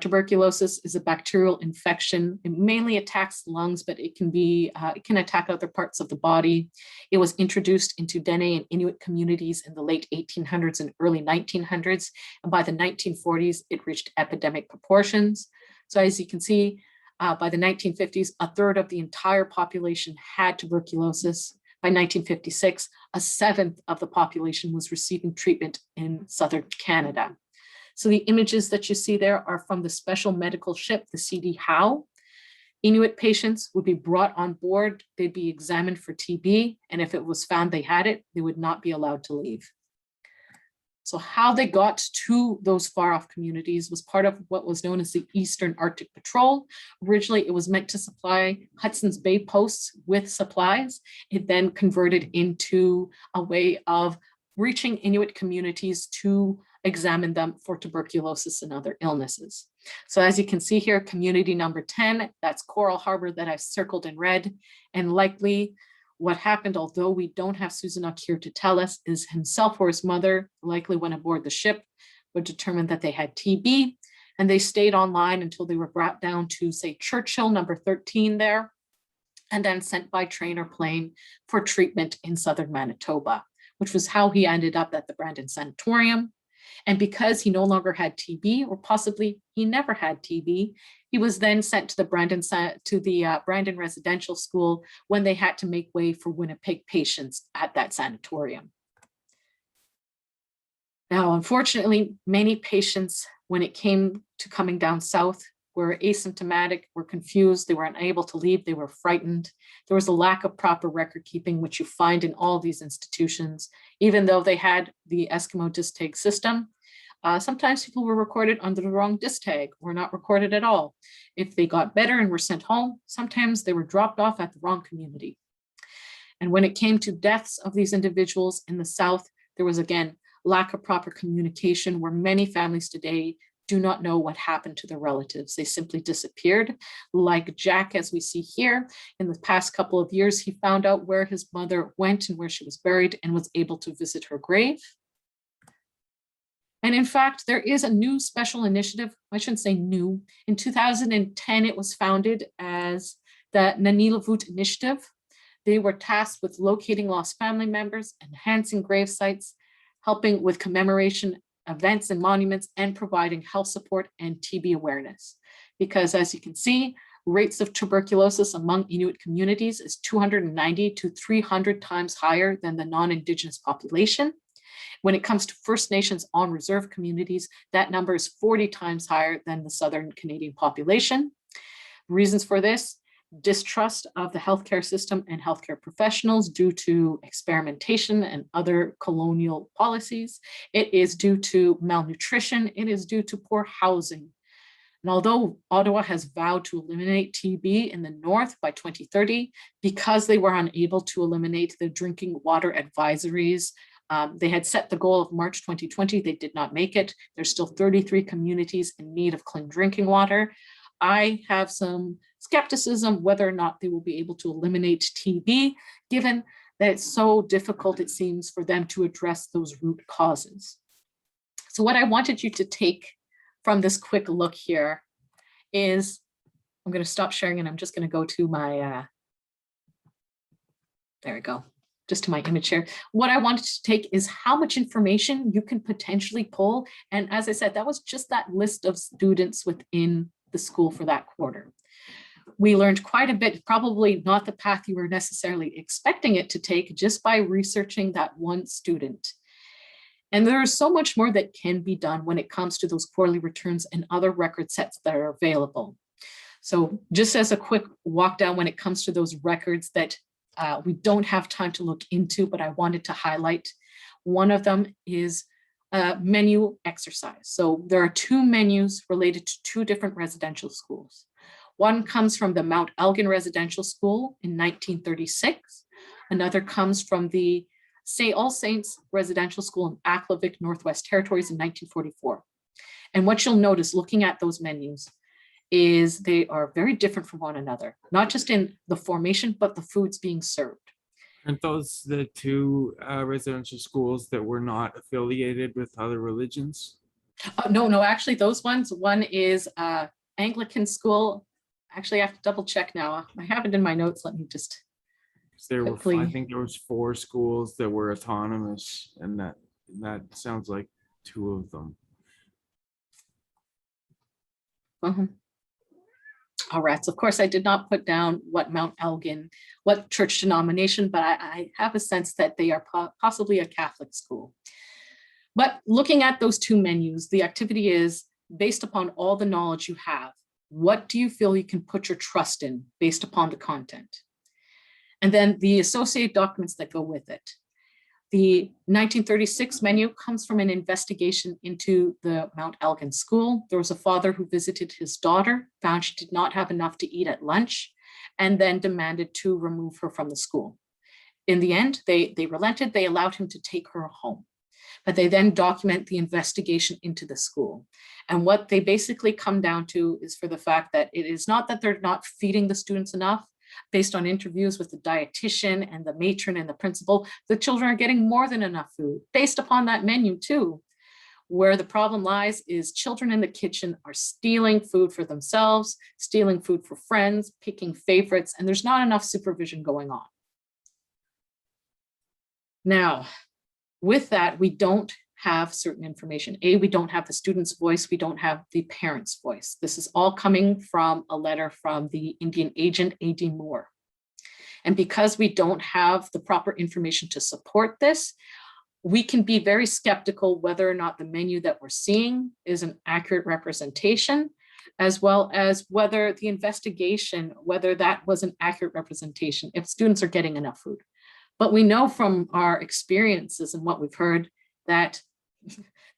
tuberculosis is a bacterial infection. It mainly attacks lungs, but it can attack other parts of the body. It was introduced into Dene and Inuit communities in the late 1800s and early 1900s. And by the 1940s, it reached epidemic proportions. So as you can see, by the 1950s, a third of the entire population had tuberculosis. By 1956, a seventh of the population was receiving treatment in southern Canada. So the images that you see there are from the special medical ship, the CD Howe. Inuit patients would be brought on board, they'd be examined for TB, and if it was found they had it, they would not be allowed to leave. So how they got to those far off communities was part of what was known as the Eastern Arctic Patrol. Originally, it was meant to supply Hudson's Bay posts with supplies. It then converted into a way of reaching Inuit communities to examine them for tuberculosis and other illnesses. So as you can see here, community number 10, that's Coral Harbor that I've circled in red. And likely what happened, although we don't have Susanuk here to tell us, is himself or his mother likely went aboard the ship, would determine that they had TB, and they stayed online until they were brought down to, say, Churchill number 13 there, and then sent by train or plane for treatment in southern Manitoba, which was how he ended up at the Brandon Sanatorium. And because he no longer had TB, or possibly he never had TB, he was then sent to the Brandon Residential School when they had to make way for Winnipeg patients at that sanatorium. Now, unfortunately, many patients, when it came to coming down south, were asymptomatic, were confused, they were unable to leave, they were frightened. There was a lack of proper record keeping, which you find in all these institutions. Even though they had the Eskimo disc tag system, sometimes people were recorded under the wrong disc tag or not recorded at all. If they got better and were sent home, sometimes they were dropped off at the wrong community. And when it came to deaths of these individuals in the South, there was again lack of proper communication, where many families today do not know what happened to their relatives. They simply disappeared. Like Jack, as we see here, in the past couple of years, he found out where his mother went and where she was buried and was able to visit her grave. And in fact, there is a new special initiative. I shouldn't say new. In 2010, it was founded as the Nanilavut Initiative. They were tasked with locating lost family members, enhancing grave sites, helping with commemoration events and monuments, and providing health support and TB awareness. Because as you can see, rates of tuberculosis among Inuit communities is 290 to 300 times higher than the non-Indigenous population. When it comes to First Nations on reserve communities, that number is 40 times higher than the Southern Canadian population. Reasons for this: distrust of the healthcare system and healthcare professionals due to experimentation and other colonial policies. It is due to malnutrition. It is due to poor housing. And although Ottawa has vowed to eliminate TB in the north by 2030, because they were unable to eliminate the drinking water advisories, they had set the goal of March 2020. They did not make it. There's still 33 communities in need of clean drinking water. I have some skepticism whether or not they will be able to eliminate TB, given that it's so difficult, it seems, for them to address those root causes. So what I wanted you to take from this quick look here is, I'm going to stop sharing and I'm just going to go to my, there we go, just to my image here. What I wanted to take is how much information you can potentially pull. And as I said, that was just that list of students within the school for that quarter. We learned quite a bit, probably not the path you were necessarily expecting it to take, just by researching that one student. And there is so much more that can be done when it comes to those quarterly returns and other record sets that are available. So just as a quick walk down when it comes to those records that we don't have time to look into, but I wanted to highlight, one of them is menu exercise. So there are two menus related to two different residential schools. One comes from the Mount Elgin Residential School in 1936. Another comes from the All Saints Residential School in Aklavik, Northwest Territories in 1944. And what you'll notice looking at those menus is they are very different from one another, not just in the formation, but the foods being served. Aren't those the two residential schools that were not affiliated with other religions? No, actually those ones, one is Anglican school. Actually, I have to double check now. I have it in my notes. Let me just There were, quickly. I think there was 4 schools that were autonomous, and that sounds like 2 of them. All right, so of course I did not put down what Mount Elgin, what church denomination, but I have a sense that they are possibly a Catholic school. But looking at those two menus, the activity is based upon all the knowledge you have. What do you feel you can put your trust in based upon the content? And then the associated documents that go with it. The 1936 menu comes from an investigation into the Mount Elgin school. There was a father who visited his daughter, found she did not have enough to eat at lunch, and then demanded to remove her from the school. In the end, they relented, they allowed him to take her home. But they then document the investigation into the school. And what they basically come down to is for the fact that it is not that they're not feeding the students enough. Based on interviews with the dietitian and the matron and the principal, the children are getting more than enough food based upon that menu too. Where the problem lies is children in the kitchen are stealing food for themselves, stealing food for friends, picking favorites, and there's not enough supervision going on. Now, with that, we don't have certain information. We don't have the student's voice. We don't have the parent's voice. This is all coming from a letter from the Indian agent, A.D. Moore. And because we don't have the proper information to support this, we can be very skeptical whether or not the menu that we're seeing is an accurate representation, as well as whether the investigation, whether that was an accurate representation, if students are getting enough food. But we know from our experiences and what we've heard that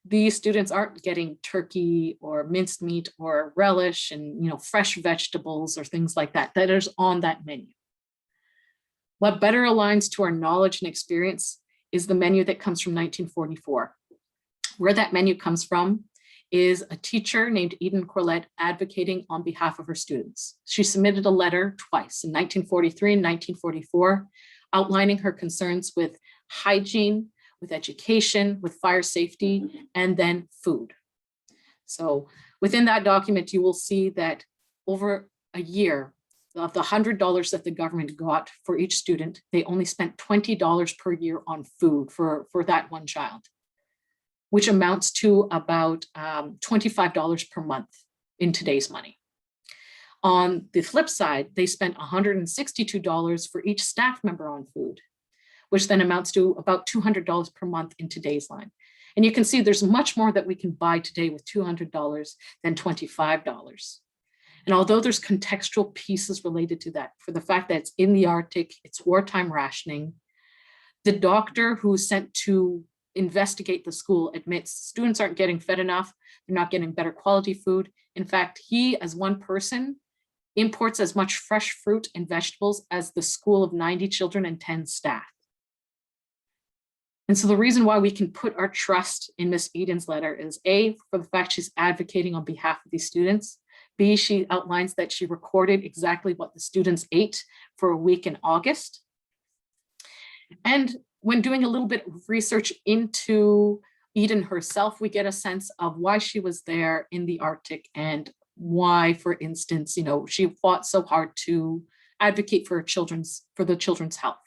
these students aren't getting turkey or minced meat or relish and fresh vegetables or things like that that is on that menu. What better aligns to our knowledge and experience is the menu that comes from 1944. Where that menu comes from is a teacher named Eden Corlett advocating on behalf of her students. She submitted a letter twice, in 1943 and 1944, outlining her concerns with hygiene, with education, with fire safety, and then food. So within that document, you will see that over a year, of the $100 that the government got for each student, they only spent $20 per year on food for that one child, which amounts to about $25 per month in today's money. On the flip side, they spent $162 for each staff member on food, which then amounts to about $200 per month in today's line. And you can see there's much more that we can buy today with $200 than $25. And although there's contextual pieces related to that, for the fact that it's in the Arctic, it's wartime rationing, the doctor who's sent to investigate the school admits students aren't getting fed enough, they're not getting better quality food. In fact, he, as one person, imports as much fresh fruit and vegetables as the school of 90 children and 10 staff. And so the reason why we can put our trust in Miss Eden's letter is A, for the fact she's advocating on behalf of these students. B, she outlines that she recorded exactly what the students ate for a week in August. And when doing a little bit of research into Eden herself, we get a sense of why she was there in the Arctic and why, for instance, she fought so hard to advocate for the children's health.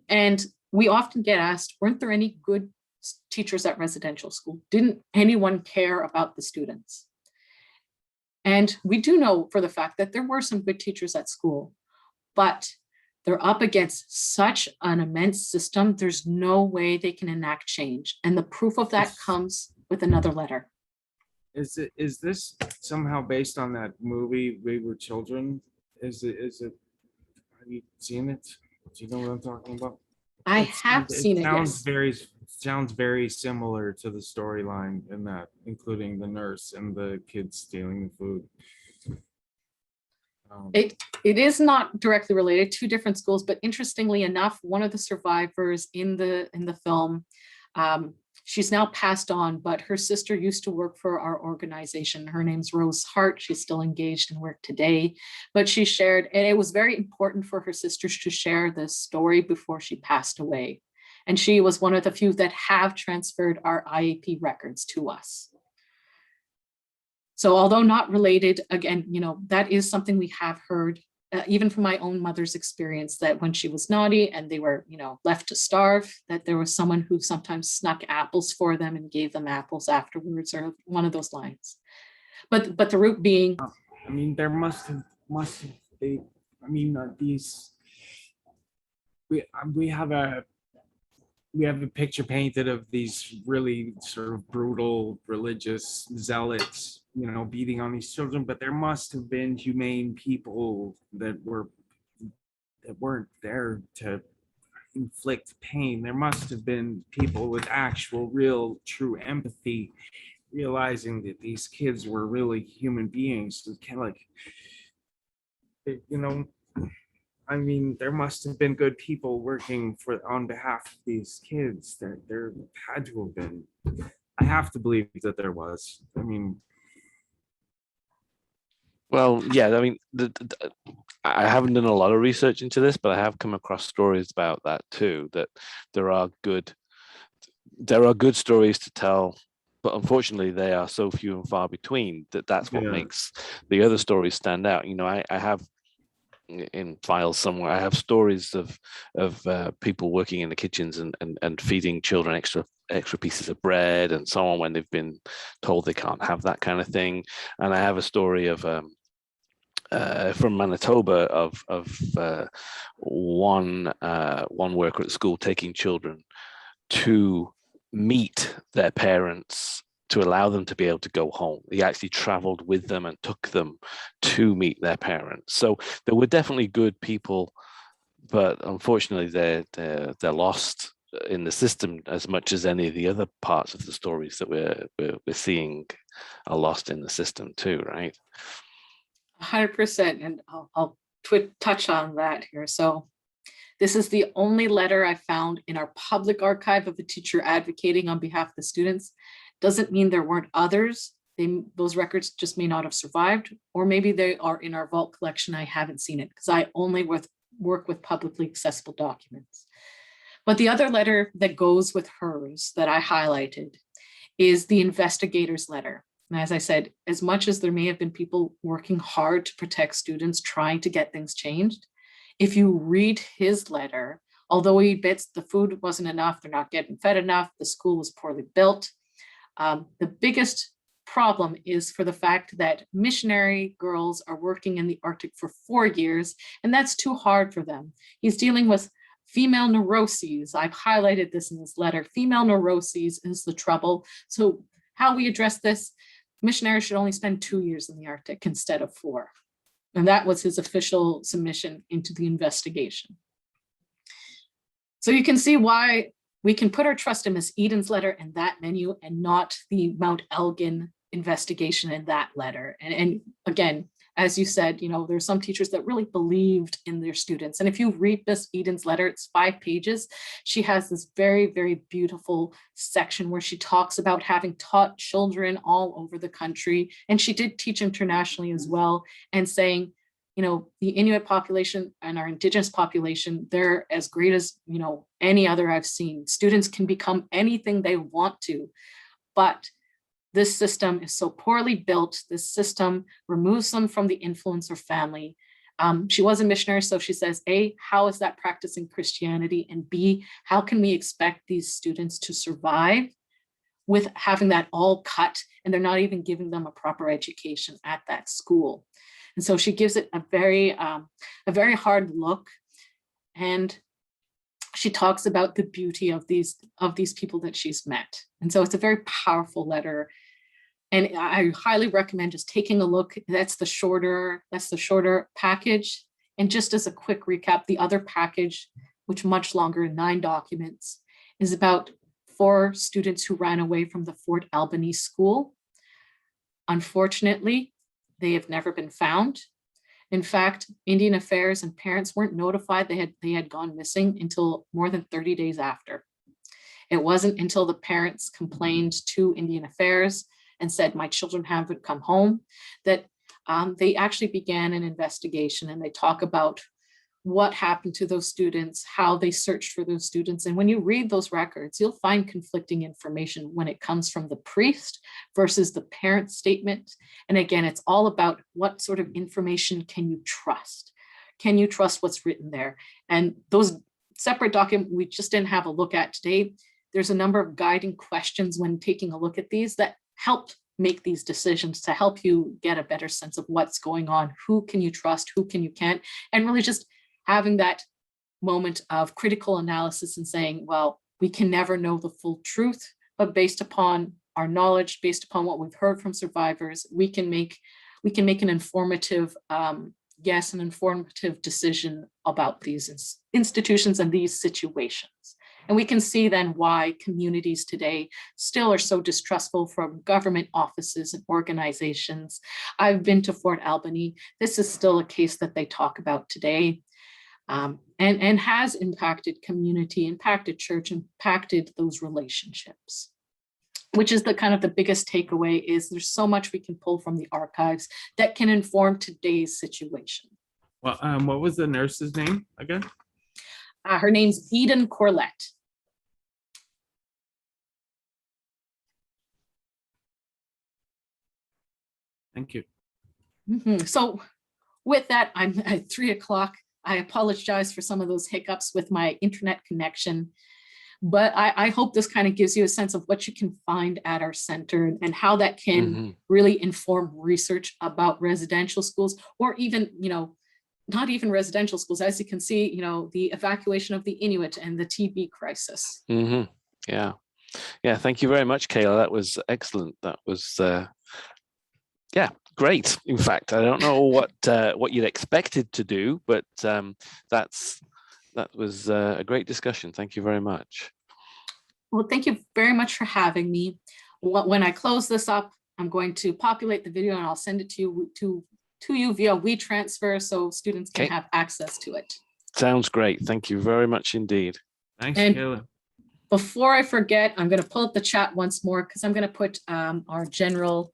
And we often get asked, weren't there any good teachers at residential school? Didn't anyone care about the students? And we do know for the fact that there were some good teachers at school, but they're up against such an immense system, there's no way they can enact change. And the proof of that comes with another letter. Is this somehow based on that movie, We Were Children? Have you seen it? Do you know what I'm talking about? I have seen it, yes. Sounds very similar to the storyline in that, including the nurse and the kids stealing the food. It is not directly related to different schools, but interestingly enough, one of the survivors in the film, she's now passed on, but her sister used to work for our organization. Her name's Rose Hart. She's still engaged in work today, but she shared, and it was very important for her sisters to share this story before she passed away. And she was one of the few that have transferred our IAP records to us. So although not related, again, that is something we have heard, even from my own mother's experience, that when she was naughty and they were, left to starve, that there was someone who sometimes snuck apples for them and gave them apples afterwards, or one of those lines. But the root being, I mean, there must have they. I mean, we have a picture painted of these really sort of brutal religious zealots, beating on these children, but there must have been humane people that weren't there to inflict pain. There must have been people with actual, real, true empathy, realizing that these kids were really human beings. So I mean, there must have been good people working on behalf of these kids. There had to have been. I have to believe that there was. I mean, well, yeah. I mean, I haven't done a lot of research into this, but I have come across stories about that too. That there are good stories to tell, but unfortunately, they are so few and far between that's what makes the other stories stand out. I have in files somewhere, I have stories of people working in the kitchens and feeding children extra pieces of bread and so on when they've been told they can't have that kind of thing. And I have a story of from Manitoba of one worker at school taking children to meet their parents to allow them to be able to go home. He actually traveled with them and took them to meet their parents. So there were definitely good people, but unfortunately they're lost in the system as much as any of the other parts of the stories that we're seeing are lost in the system too, right? 100%, and I'll touch on that here. So This is the only letter I found in our public archive of a teacher advocating on behalf of the students. Doesn't mean there weren't others. Those records just may not have survived, or maybe they are in our vault collection. I haven't seen it because I only work with publicly accessible documents. But the other letter that goes with hers that I highlighted is the investigator's letter. And as I said, as much as there may have been people working hard to protect students, trying to get things changed, if you read his letter, although he admits the food wasn't enough, they're not getting fed enough, the school was poorly built, the biggest problem is for the fact that missionary girls are working in the Arctic for 4 years, and that's too hard for them. He's dealing with female neuroses. I've highlighted this in this letter. Female neuroses is the trouble. So how we address this, missionaries should only spend 2 years in the Arctic instead of 4. And that was his official submission into the investigation. So you can see why we can put our trust in Ms. Eden's letter in that menu and not the Mount Elgin investigation in that letter. And again, as you said, you know, there's some teachers that really believed in their students. And if you read Ms. Eden's letter, it's 5 pages. She has this very, very beautiful section where she talks about having taught children all over the country. And she did teach internationally as well, and saying, you know, the Inuit population and our Indigenous population, they're as great as, you know, any other I've seen. Students can become anything they want to, but this system is so poorly built. This system removes them from the influence of family. She was a missionary, so she says, A, how is that practicing Christianity? And B, how can we expect these students to survive with having that all cut and they're not even giving them a proper education at that school? And so she gives it a very hard look, and she talks about the beauty of these people that she's met. And so it's a very powerful letter. And I highly recommend just taking a look. That's the shorter package. And just as a quick recap, the other package, which much longer, 9 documents, is about 4 students who ran away from the Fort Albany school. Unfortunately, they have never been found. In fact, Indian Affairs and parents weren't notified they had gone missing until more than 30 days after. It wasn't until the parents complained to Indian Affairs and said, my children haven't come home, that they actually began an investigation, and they talk about what happened to those students, how they searched for those students. And when you read those records, you'll find conflicting information when it comes from the priest versus the parent statement. And again, it's all about what sort of information can you trust? Can you trust what's written there? And those separate documents we just didn't have a look at today. There's a number of guiding questions when taking a look at these that help make these decisions, to help you get a better sense of what's going on, who can you trust, who can you can't, and really just having that moment of critical analysis and saying, well, we can never know the full truth, but based upon our knowledge, based upon what we've heard from survivors, we can make an informative yes, an informative decision about these institutions and these situations. And we can see then why communities today still are so distrustful from government offices and organizations. I've been to Fort Albany. This is still a case that they talk about today, and has impacted community, impacted church, impacted those relationships, which is the kind of the biggest takeaway. Is there's so much we can pull from the archives that can inform today's situation. Well, what was the nurse's name again? Her name's Eden Corlett. Thank you. So with that, I'm at 3 o'clock. I apologize for some of those hiccups with my internet connection, but I hope this kind of gives you a sense of what you can find at our center and how that can really inform research about residential schools, or even, not even residential schools. As you can see, the evacuation of the Inuit and the TB crisis. Yeah. Thank you very much, Kayla. That was excellent. That was, great. In fact, I don't know what you'd expected to do, but that was a great discussion. Thank you very much. Well, thank you very much for having me. When I close this up, I'm going to populate the video and I'll send it to you via WeTransfer so students can have access to it. Sounds great. Thank you very much indeed. Thanks, And- Kayla. Before I forget, I'm going to pull up the chat once more because I'm going to put our general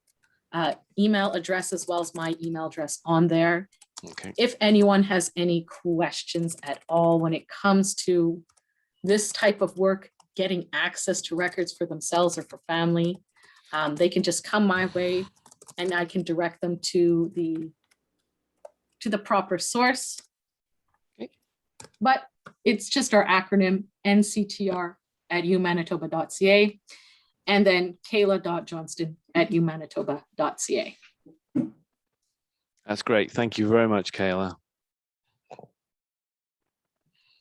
email address as well as my email address on there. Okay. If anyone has any questions at all when it comes to this type of work, getting access to records for themselves or for family, they can just come my way and I can direct them to the proper source. Okay. But it's just our acronym nctr@umanitoba.ca and then kayla.johnston@umanitoba.ca. That's great. Thank you very much, Kayla.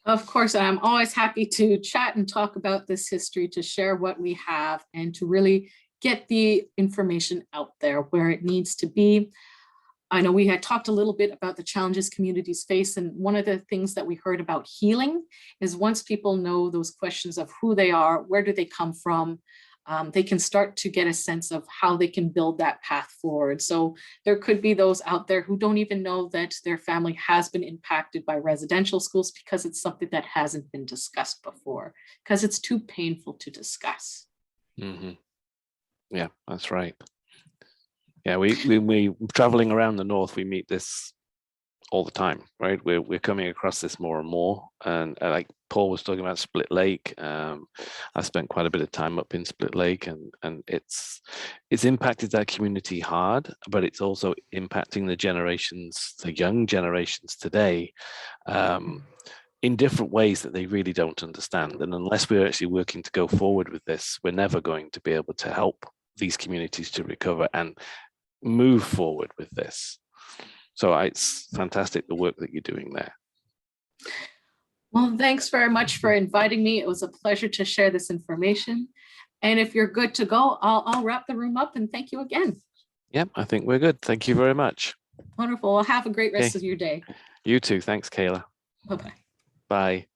Of course, I'm always happy to chat and talk about this history, to share what we have and to really get the information out there where it needs to be. I know we had talked a little bit about the challenges communities face, and one of the things that we heard about healing is once people know those questions of who they are, where do they come from, they can start to get a sense of how they can build that path forward. So there could be those out there who don't even know that their family has been impacted by residential schools because it's something that hasn't been discussed before, because it's too painful to discuss. Mm-hmm. Yeah, that's right. Yeah, we traveling around the north, we meet this all the time, right? We're coming across this more and more. And like Paul was talking about Split Lake, I spent quite a bit of time up in Split Lake, and it's impacted that community hard, but it's also impacting the young generations today, in different ways that they really don't understand. And unless we're actually working to go forward with this, we're never going to be able to help these communities to recover and move forward with this. So it's fantastic the work that you're doing there. Well, thanks very much for inviting me. It was a pleasure to share this information. And if you're good to go, I'll wrap the room up and thank you again. Yeah, I think we're good. Thank you very much. Wonderful. Well, have a great rest Okay. of your day. You too. Thanks, Kayla. Bye-bye. Bye.